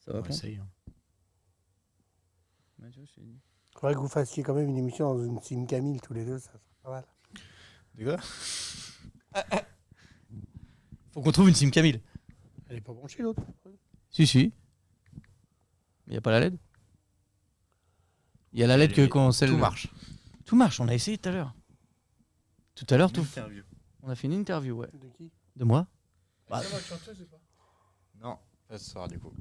Ça va On pas. essaye. Faudrait que vous fassiez quand même une émission dans une Team Camille tous les deux, ça serait pas mal. De quoi? Faut qu'on trouve une Sim Camille. Elle est pas branchée l'autre. Si. Il n'y a pas la LED. Il y a la LED que quand celle. Tout marche. Tout marche, on a essayé tout à l'heure. Tout à l'heure, tout. On a fait une interview, ouais. De qui? De moi. Ça va chanter, c'est pas. Non, pas ce soir du coup.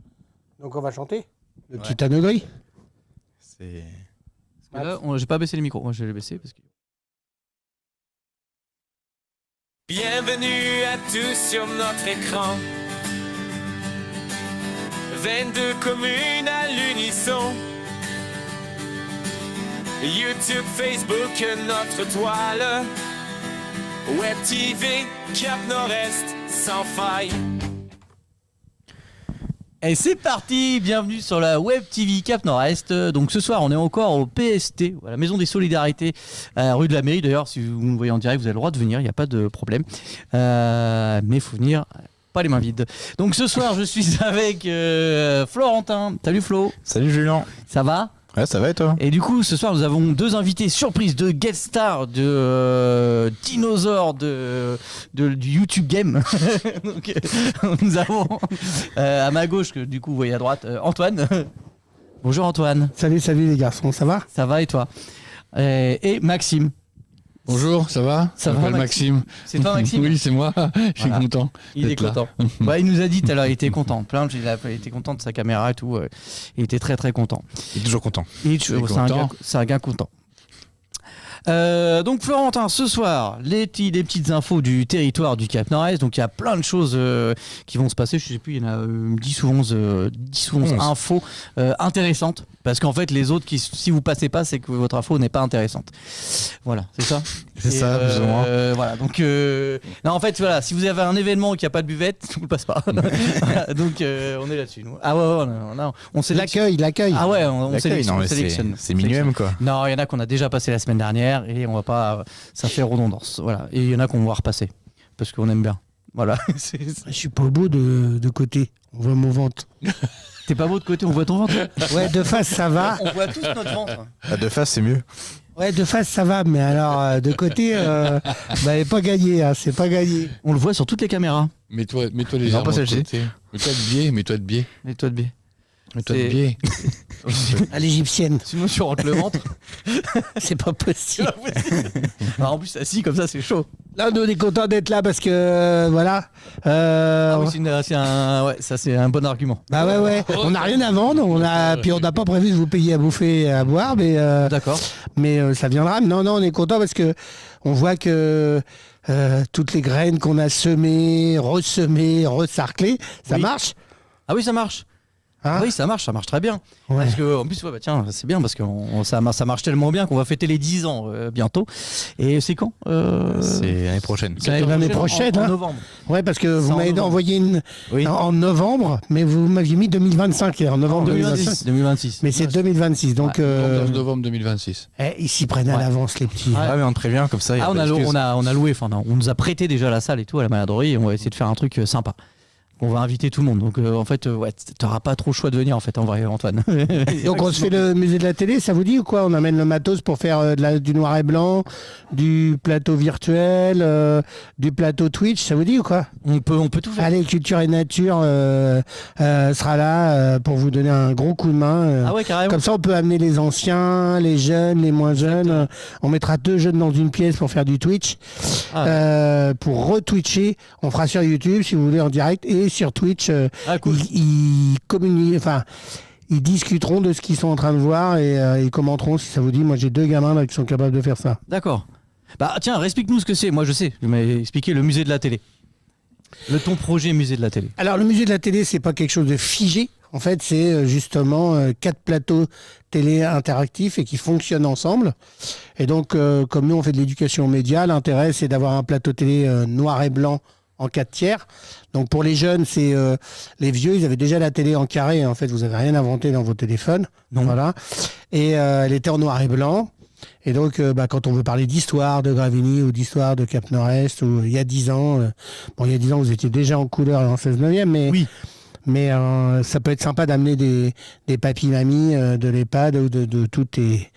Donc on va chanter le Ouais. petit anneau-gris. C'est. Parce que là, j'ai pas baissé le micro. Moi, je l'ai baissé parce que. Bienvenue à tous sur notre écran. 22 communes à l'unisson. YouTube, Facebook, notre toile. Web TV, Cap Nord-Est, sans faille. Et c'est parti, bienvenue sur la Web TV Cap Nord-Est. Donc ce soir, on est encore au PST, à la Maison des Solidarités, rue de la Mairie. D'ailleurs, si vous nous voyez en direct, vous avez le droit de venir, il n'y a pas de problème. Mais il faut venir, pas les mains vides. Donc ce soir, je suis avec Florentin. Salut Flo. Salut Julien. Ça va ? Ouais, ça va et toi? Et du coup, ce soir, nous avons deux invités surprises de guest star de dinosaures du YouTube Game. Donc, nous avons à ma gauche, que du coup, vous voyez à droite, Antoine. Bonjour Antoine. Salut les garçons, ça va? Ça va et toi? Et Maxime. Bonjour, ça va? Ça Je va, m'appelle Maxime. C'est toi Maxime? Oui, c'est moi. Je suis Voilà. content. Il est d'être là. content. Bah, il nous a dit tout à l'heure, il était content. Il était content de sa caméra et tout. Il était très très content. Il est toujours content. C'est un gars content. Donc Florentin, ce soir, les petites infos du territoire du Cap Nord-Est. Donc il y a plein de choses qui vont se passer. Je sais plus, il y en a 10 ou 11 infos intéressantes. Parce qu'en fait, les autres, si vous passez pas, c'est que votre info n'est pas intéressante. Voilà, c'est ça. C'est ça, plus ou moins. Voilà, donc non, en fait, voilà, si vous avez un événement qui a pas de buvette, on le passe pas. Voilà, donc on est là-dessus. Nous. Ah ouais, on sélectionne. L'accueil. Ah ouais, on L'accueil, non, mais sélectionne. c'est minimum quoi. Non, il y en a qu'on a déjà passé la semaine dernière et on va pas. Ça fait redondance. Voilà. Et il y en a qu'on va repasser parce qu'on aime bien. Voilà. Je suis pas beau de côté. On voit mon ventre. T'es pas beau de côté, on voit ton ventre. Ouais, de face ça va. On voit tous notre ventre. Ah, de face, c'est mieux. Ouais, de face ça va, mais alors de côté, pas gagné, hein, c'est pas gagné. On le voit sur toutes les caméras. Mets-toi légèrement pas de celle-ci. côté. Mets-toi de biais, mets-toi de biais. Et toi de biais. Mets-toi de C'est- biais. À l'égyptienne, Sinon, tu rentres le ventre. c'est pas possible. Bah, en plus, assis comme ça, c'est chaud. Là, nous on est content d'être là parce que voilà. Ah oui, c'est un bon argument. Bah ouais, on n'a rien à vendre, puis on n'a pas prévu de vous payer à bouffer et à boire, D'accord. mais ça viendra. Non, on est content parce que on voit que toutes les graines qu'on a semées, ressemées, recerclées, ça Oui. marche. Ah oui, ça marche. Hein Oui, ça marche très bien. Ouais. Parce que, en plus, ouais, bah, tiens, c'est bien parce que ça marche tellement bien qu'on va fêter les 10 ans bientôt. Et c'est quand C'est l'année prochaine. C'est l'année prochaine, en hein. novembre. Ouais, parce que C'est vous en m'avez novembre. envoyé une Oui. en novembre, mais vous m'aviez mis 2025, en novembre 2025. 2026. Mais c'est 2026, donc 14 novembre 2026. ils s'y prennent à Ouais. l'avance, les petits. Ouais. Ah, mais on te prévient comme ça. y a Ah, pas d'excuse. on a loué, enfin, non, on nous a prêté déjà la salle et tout à la Maladorie et on va essayer de faire un truc sympa. On va inviter tout le monde. Donc, en fait, ouais, t'auras pas trop le choix de venir, en fait, en vrai, Antoine. Donc on se fait le musée de la télé, ça vous dit ou quoi? On amène le matos pour faire du noir et blanc, du plateau virtuel, du plateau Twitch, ça vous dit ou quoi? On peut tout faire. Allez, Culture et Nature sera là pour vous donner un gros coup de main. Ah ouais, carrément. Comme ça, on peut amener les anciens, les jeunes, les moins jeunes. On mettra 2 jeunes dans une pièce pour faire du Twitch. Ah, Pour retwitcher, on fera sur YouTube si vous voulez en direct et sur Twitch. Ah, cool. Ils communiquent, enfin, ils discuteront de ce qu'ils sont en train de voir et ils commenteront si ça vous dit. Moi, j'ai 2 gamins là qui sont capables de faire ça. D'accord. Bah, tiens, explique-nous ce que c'est. Moi, je sais. Tu m'as expliqué le musée de la télé. Ton projet musée de la télé. Alors, le musée de la télé, c'est pas quelque chose de figé. En fait, c'est justement 4 plateaux télé interactifs et qui fonctionnent ensemble. Et donc, comme nous, on fait de l'éducation aux médias, l'intérêt, c'est d'avoir un plateau télé noir et blanc en 4 tiers. Donc, pour les jeunes, c'est les vieux, ils avaient déjà la télé en carré. En fait, vous n'avez rien inventé dans vos téléphones. Non. Voilà. Et elle était en noir et blanc. Et donc, quand on veut parler d'histoire de Gravigny ou d'histoire de Cap Nord-Est, ou il y a 10 ans, il y a 10 ans, vous étiez déjà en couleur et en 16/9, mais... Oui. Mais ça peut être sympa d'amener des papis-mamies de l'EHPAD ou de tous tes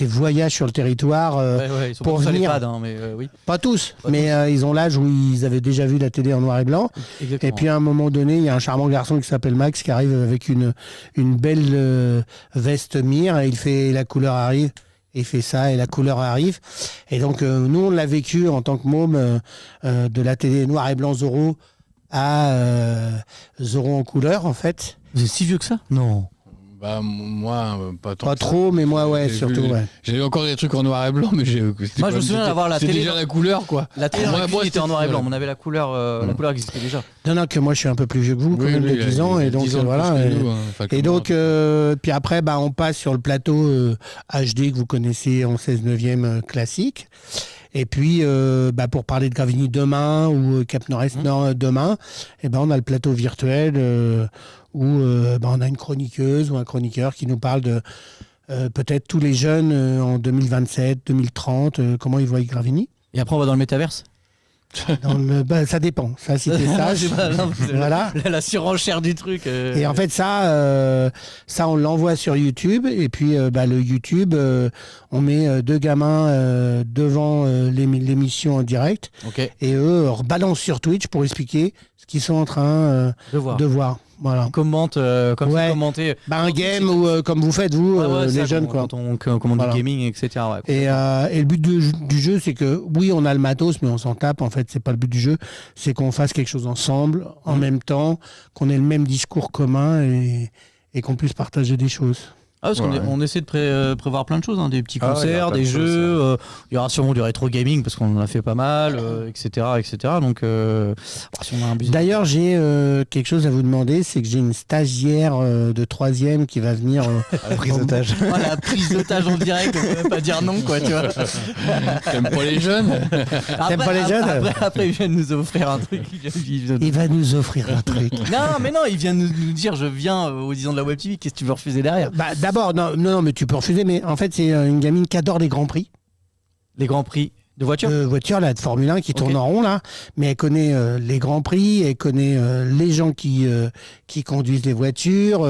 voyages sur le territoire. Ouais, ils sont pour pas tous à venir. l'EHPAD, hein, mais oui. Pas tous, Pas mais ils ont l'âge où ils avaient déjà vu la télé en noir et blanc. Exactement. Et puis à un moment donné, il y a un charmant garçon qui s'appelle Max qui arrive avec une belle veste mire et il fait la couleur arrive. Et il fait ça et la couleur arrive. Et donc nous on l'a vécu en tant que môme de la télé noir et blanc Zorro à Zorro en couleur en fait. Vous êtes si vieux que ça? Non. Bah, moi, pas tant. Pas que ça. trop, mais moi ouais, J'ai surtout. vu- Ouais. J'ai encore des trucs en noir et blanc, mais Moi, je me souviens d'avoir la télé. télé C'était déjà la couleur, quoi. La télé Moi, était c'était- en noir et blanc, voilà. mais on avait la couleur existait déjà. Non, que moi je suis un peu plus vieux que vous, quand même de 10 ans. Et donc 10 ans de voilà. plus que Et- nous, hein. Enfin, Et que donc, moi. puis après, on passe sur le plateau HD que vous connaissez en 16/9 classique. Et puis, pour parler de Gravini demain ou Cap Nord-Est demain, on a le plateau virtuel où on a une chroniqueuse ou un chroniqueur qui nous parle de peut-être tous les jeunes en 2027, 2030, comment ils voient Gravini. Et après, on va dans le métaverse. Ça dépend. Ça, si t'es sage. Je sais pas, non, c'est Voilà. la surenchère du truc. Et en fait, ça on l'envoie sur YouTube. Et puis, le YouTube, on met deux gamins devant l'émission en direct. Ok, Et eux rebalancent sur Twitch pour expliquer ce qu'ils sont en train de voir. de voir. Voilà. On commente, comme Ouais. si commenter. Un game ou comme vous faites, vous, les jeunes. Quoi. Quand on commande Voilà. du gaming, etc. Ouais. Et le but du jeu, c'est que oui, on a le matos, mais on s'en tape. En fait, c'est pas le but du jeu. C'est qu'on fasse quelque chose ensemble, en même temps, qu'on ait le même discours commun et qu'on puisse partager des choses. Ah, parce qu'on Ouais. on essaie de prévoir plein de choses, hein, des petits Ah ouais, il y concerts, aura plein des de choses, jeux. Il y aura sûrement du rétro gaming parce qu'on en a fait pas mal, etc., etc. Donc, si on a un business. D'ailleurs, j'ai quelque chose à vous demander, c'est que j'ai une stagiaire de 3e qui va venir. La prise d'otage. Oh, la prise d'otage en direct, on peut même pas dire non, quoi, tu vois. T'aimes pas les jeunes? T'aimes pas les jeunes Après, il vient de nous offrir un truc. Il va nous offrir un truc. Non, mais non, il vient nous dire je viens aux 10 ans de la Web TV, qu'est-ce que tu veux refuser derrière? D'abord, non, mais tu peux refuser, mais en fait, c'est une gamine qui adore les grands prix. Les grands prix de voiture? De voiture, là, de Formule 1 qui tourne Ok. en rond, là. Mais elle connaît les grands prix, elle connaît les gens qui conduisent les voitures,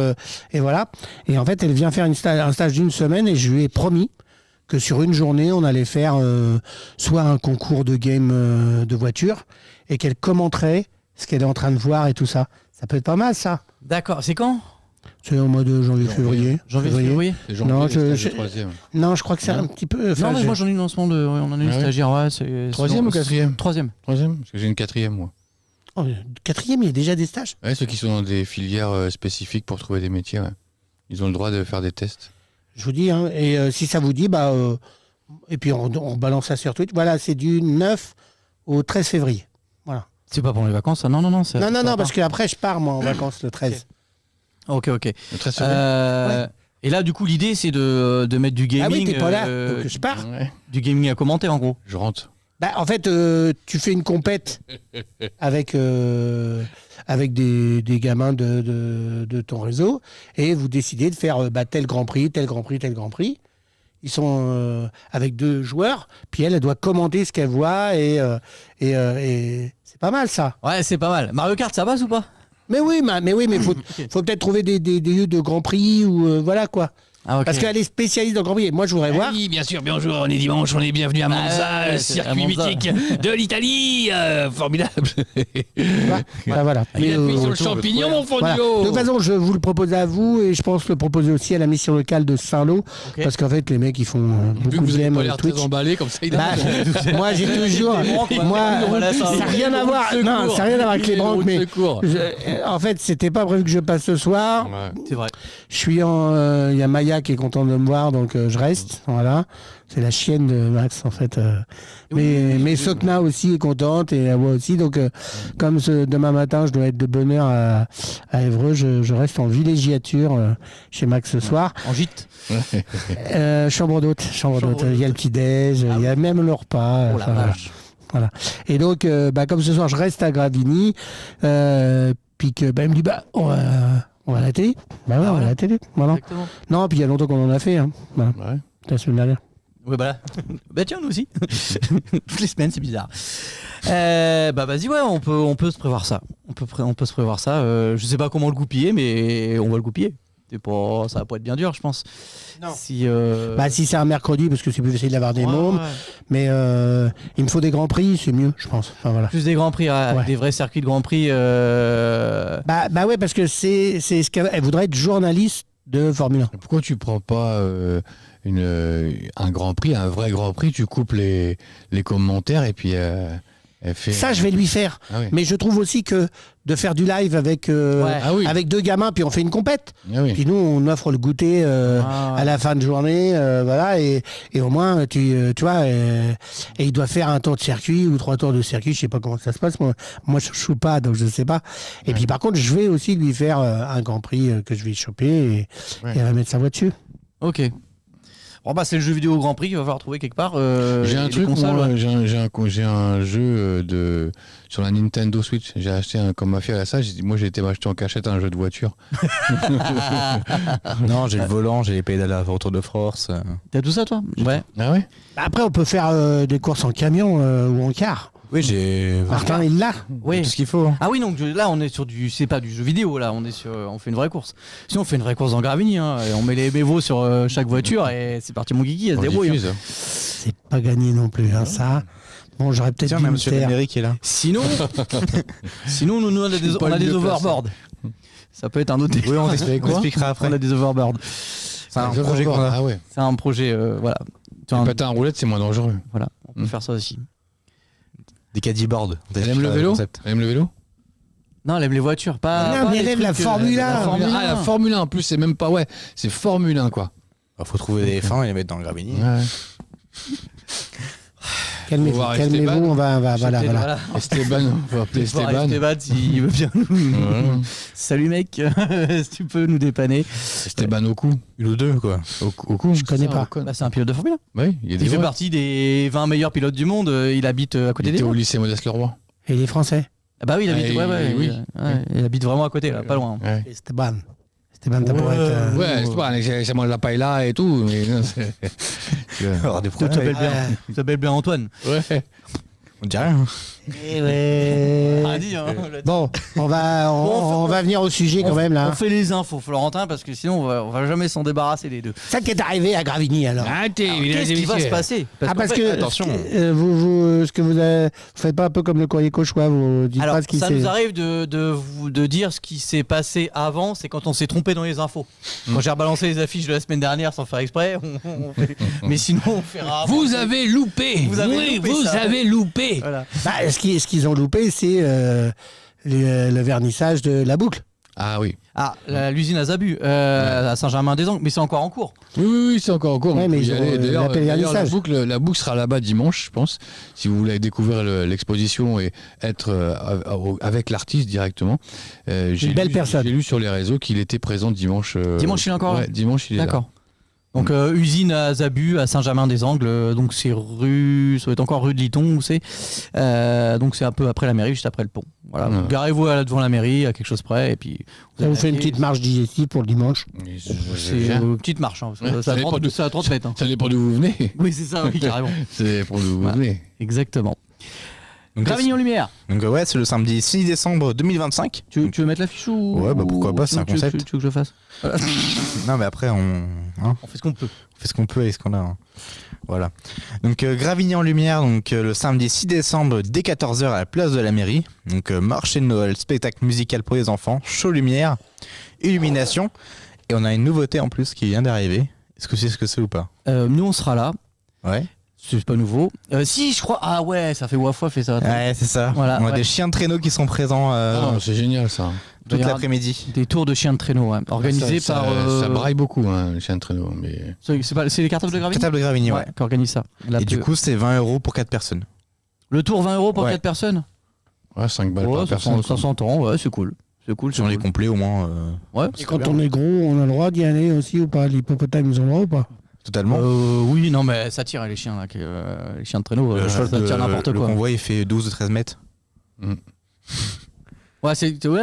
et voilà. Et en fait, elle vient faire un stage d'une semaine et je lui ai promis que sur une journée, on allait faire soit un concours de game de voiture et qu'elle commenterait ce qu'elle est en train de voir et tout ça. Ça peut être pas mal, ça. D'accord, c'est quand? C'est au mois de janvier-février. Janvier, février? C'est Non, janvier, je- le troisième. Non, je crois que c'est un petit peu... Non, mais moi j'en ai une lancement de. On en a une Ah ouais stagiaire, ouais. C'est Troisième ou quatrième? Troisième. Troisième? Parce que j'ai une quatrième, moi. Oh, 4e, il y a déjà des stages. Ouais, ceux qui sont dans des filières spécifiques pour trouver des métiers, ouais. Ils ont le droit de faire des tests. Je vous dis, hein, et si ça vous dit, et puis on balance ça sur Twitch. Voilà, c'est du 9 au 13 février. Voilà. C'est pas pendant les vacances, ça? Non, non, non. Non, parce qu'après, je pars, moi, en vacances le 13. Ok. Le 13 février. Ouais. Et là, du coup, l'idée, c'est de mettre du gaming. Ah oui, t'es pas là, donc je pars. Ouais. Du gaming à commenter, en gros. Je rentre. En fait, tu fais une compète avec des gamins de ton réseau et vous décidez de faire tel Grand Prix, tel Grand Prix, tel Grand Prix. Ils sont avec 2 joueurs, puis elle doit commenter ce qu'elle voit et c'est pas mal ça. Ouais, c'est pas mal. Mario Kart, ça passe ou pas? Mais faut peut-être trouver des lieux de Grand Prix ou voilà quoi. Ah, ok. Parce qu'elle est spécialiste dans le Grand Prix. Et moi, je voudrais voir. Oui, bien sûr, bonjour, on est dimanche, on est bienvenu à Monza, ouais, c'est à circuit Monza. mythique de l'Italie, formidable. Voilà. Il Mais, appuie sur le retour, champignon, mon voilà. fondio. De toute façon, je vous le propose à vous et je pense le proposer aussi à la mission locale de Saint-Lô. Ok. Parce qu'en fait, les mecs, ils font Vu que beaucoup vous de avez games pas l'air Twitch. très emballé comme ça, il a Bah, moi, j'ai toujours. Moi, Voilà, ça, ça n'a rien à voir. Non, ça n'a rien à voir avec les branques, mais. En fait, c'était pas prévu que je passe ce soir. Ouais. C'est vrai. Je suis en. Il y a Maya qui est contente de me voir, donc je reste. Voilà. C'est la chienne de Max, en fait. Mais Sokna aussi est contente et moi aussi. Donc, comme demain matin, je dois être de bonne heure à Évreux, je reste en villégiature chez Max ce soir. En gîte. Chambre d'hôte. Il y a le petit-déj, il y a même le repas. Oh la enfin, vache. voilà. Et donc, comme ce soir, je reste à Gravigny, puis que, elle me dit, on va à la télé. On va à la télé. Voilà. Exactement. Non, puis il y a longtemps qu'on en a fait. Hein. Voilà. Ouais. La semaine dernière. Ouais, bah là. Bah tiens, nous aussi. Toutes les semaines, c'est bizarre. Bah vas-y, ouais, on peut se prévoir ça. On peut se prévoir ça. Je sais pas comment le goupiller, mais on va le goupiller. Ça va pas être bien dur, je pense. Non. Si c'est un mercredi, parce que c'est plus facile d'avoir des mômes. ouais. Mais il me faut des grands prix, c'est mieux, je pense. Enfin, voilà. Plus des grands prix, Ouais. des vrais circuits de grands prix. Bah ouais, parce que c'est ce qu'elle voudrait être journaliste de Formule 1. Pourquoi tu prends pas un grand prix, un vrai grand prix, tu coupes les commentaires et puis elle fait... Ça, je vais lui faire. Ah oui. Mais je trouve aussi que de faire du live avec, Ah oui. avec deux gamins, puis on fait une compète. Ah oui. Puis nous, on offre le goûter à la fin de journée, voilà, et au moins, tu vois, et il doit faire un tour de circuit ou 3 tours de circuit, je sais pas comment ça se passe. Moi je joue pas, donc je sais pas. Et puis par contre, je vais aussi lui faire un Grand Prix que je vais choper et elle va mettre sa voix dessus. Ok. Bon bah c'est le jeu vidéo au Grand Prix, il va falloir trouver quelque part. J'ai un les truc, consoles, moi, ouais. j'ai un jeu sur la Nintendo Switch. J'ai acheté comme ma fille à ça. Moi, j'ai été m'acheter en cachette un jeu de voiture. Non, j'ai le volant, j'ai les pédales à retour de force. T'as tout ça toi? Ouais. Ah ouais. Après, on peut faire des courses en camion ou en car. Oui, j'ai Martin, il l'a. Oui. tout ce qu'il faut. Ah oui, donc là on est sur c'est pas du jeu vidéo, là on fait une vraie course. Sinon on fait une vraie course dans Gravigny, hein, et on met les bévos sur chaque voiture et c'est parti mon Guigui, elle se On débrouille. diffuse. C'est pas gagné non plus, hein, ça. Bon, j'aurais peut-être Tiens, dû on a me monsieur taire. l'Amérique qui est là. Sinon, nous on a des overboards. Ça peut être un autre. Oui, on expliquera après. On a des overboards. C'est un projet qu'on a. Ah ouais. C'est un projet, voilà. Tu vois, Péter un roulette, c'est moins dangereux. voilà, on peut faire ça aussi. Des caddy-boards. Elle aime le vélo Elle aime le vélo Non, elle aime les voitures, pas. Non, pas mais les elle aime la trucs, Formule 1. la Formule 1. Ah, la Formule 1 en plus, c'est même pas. Ouais, c'est Formule 1 quoi. Faut trouver des fins et les mettre dans le Gravigny. Ouais. Calmez-vous, Faut voir calmez-vous, Esteban. on va voilà. Voilà. Esteban, on va appeler Voir Esteban. Esteban s'il veut bien nous. Voilà. Salut mec, si tu peux nous dépanner. Esteban au cou. Une ou deux, quoi. Au cou. Je connais pas. Bah, c'est un pilote de Formule 1. Oui, il Il fait partie des 20 des 20 meilleurs pilotes du monde. Il habite à côté Il des était au gens. lycée Modeste Leroy. Et les Français. Ah bah oui, il habite. Oui. Il habite vraiment à côté, là, pas loin. Ouais. Esteban, t'as pour être. Ouais, Esteban, c'est moi la paille là et tout. Mais non, Alors, des Tu t'appelles bien, tu t'appelles bien Antoine. ouais. On dit rien. Eh ouais. Ah, dis, hein, Bon, on va venir au sujet quand même On là. fait les infos, Florentin, parce que sinon on va jamais s'en débarrasser les deux. Ça qui est arrivé à Gravigny alors. Arrêtez, Qu'est-ce qui va se passer? Parce qu'en que fait, attention. vous faites pas un peu comme le courrier cauchois, vous dites alors, pas ce qui ça s'est. nous arrive de dire ce qui s'est passé avant, c'est quand on s'est trompé dans les infos. Quand j'ai rebalancé les affiches de la semaine dernière sans faire exprès, mais sinon on fait rarement. Vous avez loupé. Vous avez Oui, loupé vous ça. avez loupé. Voilà. Bah, ce qu'ils ont loupé, c'est le vernissage de la boucle. Ah oui. Ah, l'usine à Zabu, à Saint-Germain-des-Angles, mais c'est encore en cours. Oui, c'est encore en cours. Ouais, on mais peut y ils ont, aller. D'ailleurs, l'appel vernissage. la boucle sera là-bas dimanche, je pense. Si vous voulez découvrir l'exposition et être avec l'artiste directement. J'ai belle lu- personne. J'ai lu sur les réseaux qu'il était présent dimanche. Dimanche, il est encore là. Ouais, dimanche, il est là. D'accord. Donc usine à Zabu, à Saint-Germain-des-Angles, donc c'est ça doit être encore rue de Liton où c'est. Donc c'est un peu après la mairie, juste après le pont. Voilà. Ouais. Garez-vous là devant la mairie, à quelque chose près, et puis. Ça vous fait une petite marche digestive pour le dimanche. C'est Bien. une petite marche, hein, parce que Ouais, ça, ça dépend de- c'est à 30 mètres. Hein. Ça dépend d'où vous venez. Oui, c'est ça, oui, carrément. C'est pour d'où vous Voilà. venez. Exactement. Donc, Gravigny en lumière. donc ouais, c'est le samedi 6 décembre 2025. Tu veux mettre l'affiche ou. Ouais, bah, pourquoi pas, c'est un tu veux concept. que je le fasse? Non, mais après, on On fait ce qu'on peut. fait ce qu'on peut avec ce qu'on a. Hein. Voilà. Donc Gravigny en lumière, donc le samedi 6 décembre dès 14h à la place de la mairie. Donc marché de Noël, spectacle musical pour les enfants, show lumière, illumination. Et on a une nouveauté en plus qui vient d'arriver. Est-ce que c'est ce que c'est ou pas? Nous, on sera là. Ouais. C'est pas nouveau. Si, je crois. Ah ouais, ça fait waf waf et ça. Ouais, c'est ça. Voilà, on a ouais. des chiens de traîneau qui sont présents Ah, c'est génial ça. toute D'ailleurs, l'après-midi. Des tours de chiens de traîneau, ouais, organisés ça, par. ça braille beaucoup, hein, le chien de traîneau. Mais... C'est les cartables de Gravigny Table de Gravigny, ouais. qui organisent ça. Là, Et du coup, c'est 20 € pour 4 personnes. le tour 20 € pour Ouais. 4 personnes. Ouais, 5 balles Ouais, par personne. ça s'entend, ouais, c'est cool. C'est cool, c'est Si on les cool. complets au moins. Ouais. Et quand on est gros, on a le droit d'y aller aussi ou pas? L'hippopotame, ils ont le droit ou pas? Totalement. Oui, non, mais ça tire les chiens, là, les chiens de traîneau, Le cheval ça de- tire n'importe le quoi. convoi, il fait 12 ou 13 mètres. Ouais,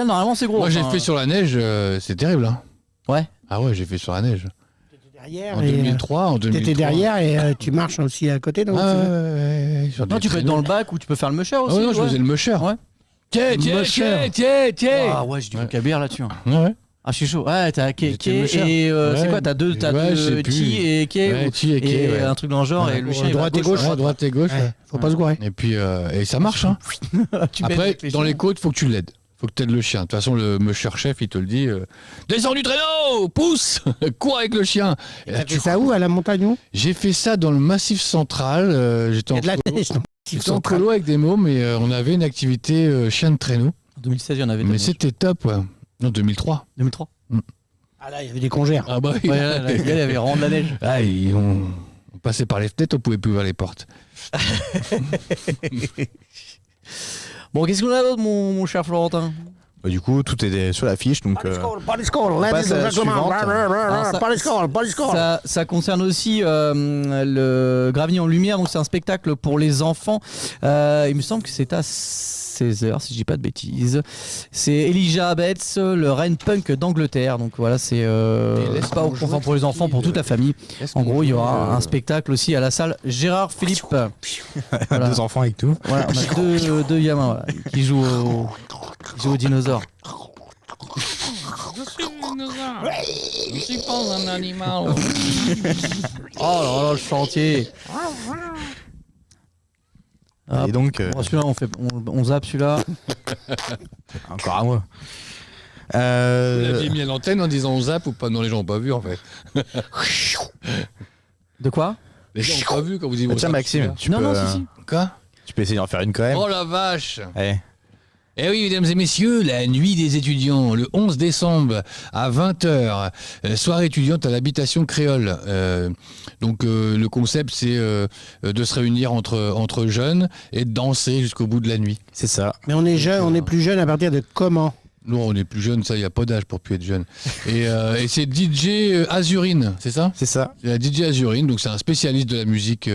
normalement c'est gros. Moi j'ai enfin, fait sur la neige, c'est terrible. Hein. Ouais. Ah ouais, j'ai fait sur la neige. derrière. En et, 2003, en 2003. T'étais derrière et tu marches aussi à côté. Donc Ah, ouais, sur Non, des tu peux être traîneaux. dans le bac ou tu peux faire le musher aussi. Ah ouais, non, je ouais. faisais le musher. Ouais. Tiens, tiens, Musher. tiens, tiens. Ah ouais, j'ai du Ouais. vocabulaire là-dessus. Hein. Ouais. Ah, je suis chaud. Ouais, t'as J'étais le musher. et c'est Ouais. quoi? T'as deux Ouais, je sais plus. Ti et Kay Ouais, ou- Ti et Kay, ouais. un truc dans le genre Ouais. et le chien il va à Droite et gauche. Ouais, droite et gauche. ouais, faut pas se gourer. Et puis, et ça marche. Hein. Tu baises Après, avec les dans chiens. les côtes, faut que tu l'aides. Faut que tu aides le chien. De toute façon, le musher chef, il te le dit. Descends du traîneau, pousse, cours avec le chien. Et là, T'as fait ça où, à la montagne où J'ai fait ça dans le Massif Central. J'étais Il y en a de la colo- neige, non j'étais en colo avec des mômes et on avait une activité chien de traîneau. En 2016, il y en avait. Mais des- c'était top, ouais. Non, 2003. 2003. Ah là, il y avait des congères. Ah bah oui. Ouais, là, le gars, il avait vraiment de la neige. Ah, on passait par les fenêtres, on pouvait plus ouvrir les portes. Bon, qu'est-ce qu'on a d'autre, mon cher Florentin? Bah, du coup, tout est sur la fiche. Donc, Pas de score, passe à la suivante. Alors, ça- Pas de score, pas de score. Ça concerne aussi le Gravigny en Lumière, donc c'est un spectacle pour les enfants. Il me semble que c'est à 16h, si je dis pas de bêtises. C'est Elijah Betts, le reine punk d'Angleterre. Donc voilà, c'est laisse pas qu'on enfin, joue pour les enfants, pour toute la famille. En gros, il y aura un spectacle. spectacle aussi à la salle Gérard Philippe. Voilà. 2 enfants avec tout. Voilà, on a deux gamins voilà, qui jouent aux dinosaures. Je suis pas un animal. Oh là là, le chantier. Ah, Et donc, bon, celui-là, on zappe celui-là. encore à moi. Vous l'aviez mis à l'antenne en disant on zappe ou pas? Non, les gens n'ont pas vu en fait. De quoi? Les gens n'ont pas vu quand vous dites. Bah, on tiens, zappe, Maxime, tu Non, peux, non, si, si. Quoi? tu peux essayer d'en faire une quand même. Oh la vache! Allez. Eh oui, mesdames et messieurs, la nuit des étudiants, le 11 décembre à 20h, soirée étudiante à l'habitation créole. Donc le concept, c'est de se réunir entre jeunes et de danser jusqu'au bout de la nuit. C'est ça. Mais on est jeune, on est plus jeune à partir de comment? Nous, on est plus jeunes, ça, il n'y a pas d'âge pour plus être jeune. Et c'est DJ Azurine, c'est ça? C'est ça. C'est la DJ Azurine, donc c'est un spécialiste de la musique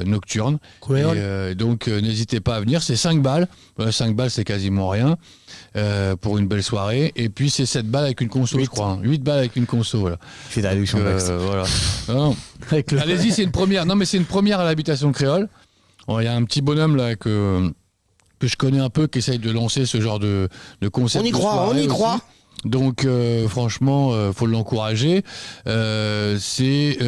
nocturne. Créole. Et, donc n'hésitez pas à venir, c'est 5 balles. 5 balles, c'est quasiment rien pour une belle soirée. Et puis c'est 7 balles avec une conso, je crois. 8 balles avec une conso, voilà. Il fait de la réduction de taxes. Voilà. Non. Avec le- Allez-y, c'est une première. Non, mais c'est une première à l'habitation créole. Il y a un petit bonhomme là que je connais un peu qui essaye de lancer ce genre de concept. On y de croit, soirée on y aussi. croit. Donc franchement, faut l'encourager. C'est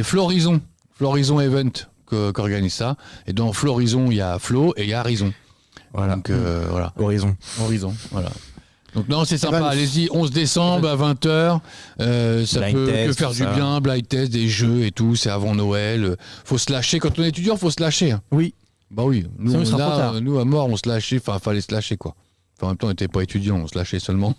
Florizon Event qu'organise ça. Et dans Florizon, il y a Flo et il y a Horizon. Voilà. Donc voilà. Horizon. Horizon, voilà. Donc non, c'est sympa. va- Allez-y, 11 décembre à 20h. Ça Blind peut test, que faire tout du ça. bien, blind test, des jeux et tout. C'est avant Noël. Faut se lâcher. Quand on est étudiant, faut se lâcher. hein. Oui. Bah oui. Nous, Sinon, il sera trop tard. nous à mort, on se lâchait. Enfin, fallait se lâcher quoi. Enfin, en même temps, on n'était pas étudiant, on se lâchait seulement.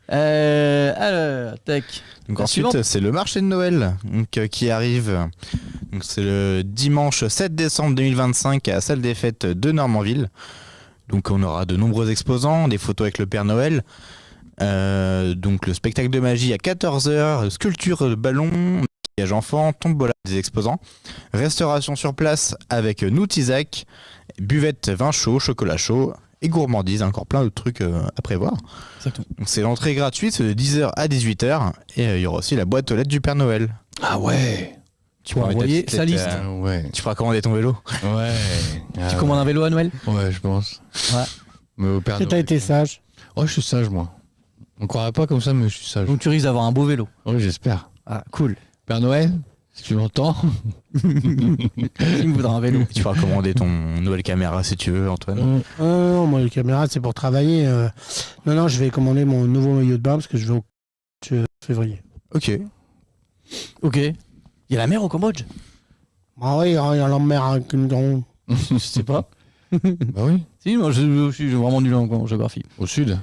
Alors, tac. Donc La ensuite, suivante. c'est le marché de Noël donc, qui arrive. Donc c'est le dimanche 7 décembre 2025 à la salle des fêtes de Normandville. Donc on aura de nombreux exposants, des photos avec le Père Noël. Donc le spectacle de magie à 14h, sculpture de ballon, maquillage enfant, tombola des exposants, restauration sur place avec Noutisac, buvette vin chaud, chocolat chaud et gourmandise, encore plein de trucs à prévoir. Exactement. Donc c'est l'entrée gratuite, c'est de 10h à 18h et il y aura aussi la boîte aux lettres du Père Noël. Ah ouais. Tu peux envoyer sa liste. Ouais. Tu feras commander ton vélo. Ouais. Tu commandes un vélo à Noël? Ouais, je pense. Ouais. Mais au Père Que t'as Noël. été sage. Oh, je suis sage, moi. On croirait pas comme ça, mais je suis sage. Donc tu risques d'avoir un beau vélo. Oui, j'espère. Ah, cool. Père Noël, si tu m'entends. Il me voudra un vélo. Tu feras commander ton nouvelle caméra si tu veux, Antoine. Non, moi, les caméras, c'est pour travailler. Non, je vais commander mon nouveau maillot de bain parce que je vais au février. Ok. Ok. Il y a la mer au Cambodge? Ah oui, il y a la mer avec une grande. Je sais pas. Bah oui. Si, moi je suis vraiment nul en géographie. Au sud.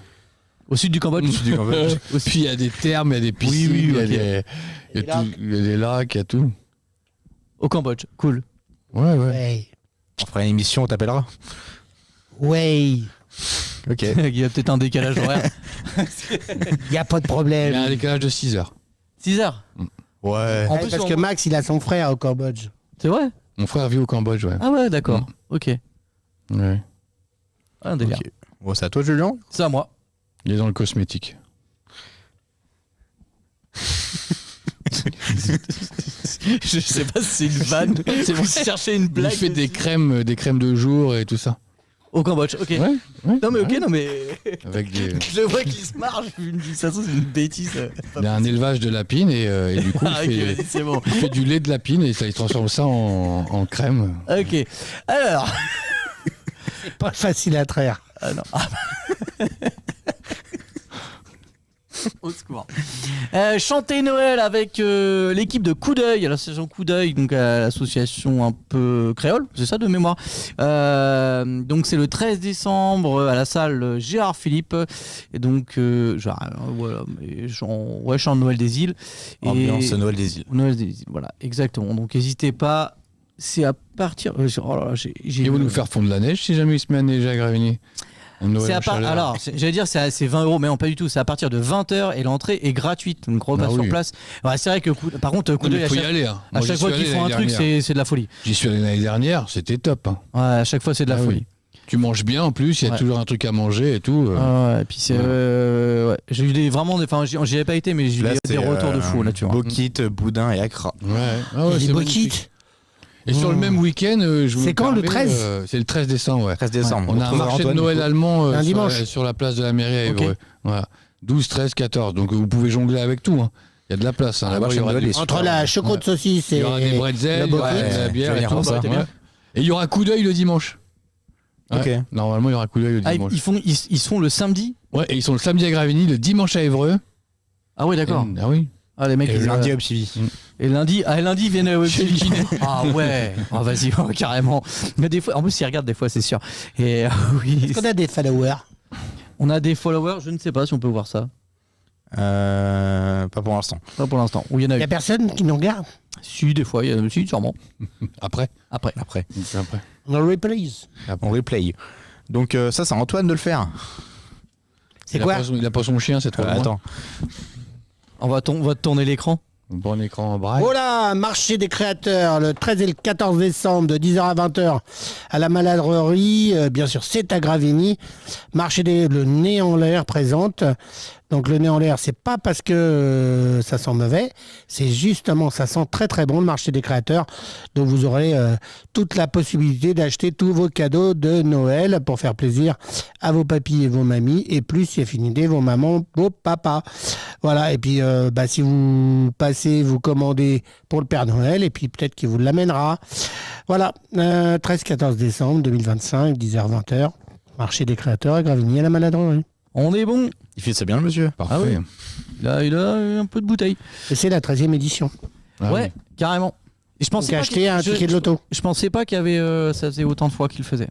Au sud du Cambodge? Puis il y a des termes, il y a des piscines, oui, il y a ok. des- il y a tout- il y a des lacs, il y a tout. Au Cambodge, cool. Ouais, ouais. Ouais. On fera une émission, on t'appellera. Ouais. Ok. Il y a peut-être un décalage horaire. Il n'y a pas de Il y a un problème. décalage de 6 heures. 6 heures. Ouais. En Ouais, plus, parce on- que Max, il a son frère au Cambodge. C'est vrai? Mon frère vit au Cambodge, ouais. Ah ouais, d'accord. Ok. Ouais. Ah, un délire. Ok. Bon, c'est à toi, Julien. C'est à moi. Il est dans le cosmétique. Je sais pas si c'est une vanne. C'est vous chercher une blague. Il fait des crèmes de jour et tout ça. Au Cambodge, ok. Ouais. Non mais ok, non mais. Avec des... Je vois qu'il se marre, je me dis ça, c'est une bêtise. Il a un élevage de lapines et du coup Ah, ok, vas-y, c'est bon. il fait du lait de lapine et ça, il transforme ça en crème. Ok. Alors. Pas facile à traire. Ah non. Ah. Au secours. Chanter Noël avec l'équipe de Coup d'œil, l'association Coup d'œil, donc l'association un peu créole, c'est ça de mémoire. Donc c'est le 13 décembre à la salle Gérard Philippe. Et donc voilà, chant Noël des îles. Ambiance Noël des îles. Noël des îles, voilà, exactement. Donc n'hésitez pas. C'est à partir. Oh là là, Ils vont nous faire fondre la neige si jamais il se met à neiger à Gravigny. C'est alors, j'allais dire, c'est 20 €, mais non, pas du tout. C'est à partir de 20h et l'entrée est gratuite. Donc, repas sur place. Ouais, c'est vrai que, par contre, coup d'œil, il faut y aller. Hein. À chaque fois qu'ils font un truc, c'est de la folie. J'y suis allé l'année dernière, c'était top. Hein. Ouais, à chaque fois, c'est de la folie. Oui. Tu manges bien en plus, il y a toujours un truc à manger et tout. Ouais, et puis c'est. Ouais. J'ai eu enfin, j'y avais pas été, mais j'ai eu des retours de fou là-dessus. Bokit, boudin et accra. Ouais, Les Bokit. Et sur le même week-end, c'est quand le 13 c'est le 13 décembre, ouais. 13 décembre. On a un marché de Noël allemand sur la place de la mairie à Évreux. Voilà. 12, 13, 14. Donc vous pouvez jongler avec tout. Hein. Il y a de la place. Hein. Là-bas, entre la choco de saucisse et il y aura des bretzels, il y aura de la bière et tout. Et il y aura Coup d'œil le dimanche. Ok. Ouais. Normalement, il y aura Coup d'œil le dimanche. Ils se font le samedi. Ouais, et ils sont le samedi à Gravigny, le dimanche à Évreux. Ah ouais, d'accord. Ah oui. Ah, les mecs, Et ils le lundi Up TV. Et lundi, ils viennent au kiné. Ah ouais, vas-y, carrément. Mais des fois, en plus, ils regardent des fois, c'est sûr. Et oui. Est-ce qu'on a des followers? On a des followers, je ne sais pas si on peut voir ça. Pas pour l'instant. Pas pour l'instant. Il y en a Il n'y a personne qui nous regarde? Si, des fois, il y en a si, sûrement. Après. On replays. On replay. Donc ça, c'est à Antoine de le faire. C'est quoi? Il a pas son chien, c'est trop loin. Attends. On va tourner l'écran. Bon écran en braille. Oh là, marché des créateurs, le 13 et le 14 décembre de 10h à 20h à la Maladrerie, bien sûr c'est à Gravigny. Le nez en l'air présente. Donc le nez en l'air, c'est pas parce que ça sent mauvais, c'est justement ça sent très très bon le marché des créateurs. Donc vous aurez toute la possibilité d'acheter tous vos cadeaux de Noël pour faire plaisir à vos papis et vos mamies et plus si affinité vos mamans, vos papas. Voilà, et puis si vous passez, vous commandez pour le Père Noël et puis peut-être qu'il vous l'amènera. Voilà, 13-14 décembre 2025, 10h-20h, marché des créateurs à Gravigny à la Maladrerie. On est bon. Il fait ça bien le monsieur. Parfait. Ah oui. Il a un peu de bouteille. Et c'est la 13e édition. Ah ouais, oui. carrément. Et je pensais Donc pas acheter un ticket de loto. Je pensais pas qu'il y avait ça faisait autant de fois qu'il le faisait.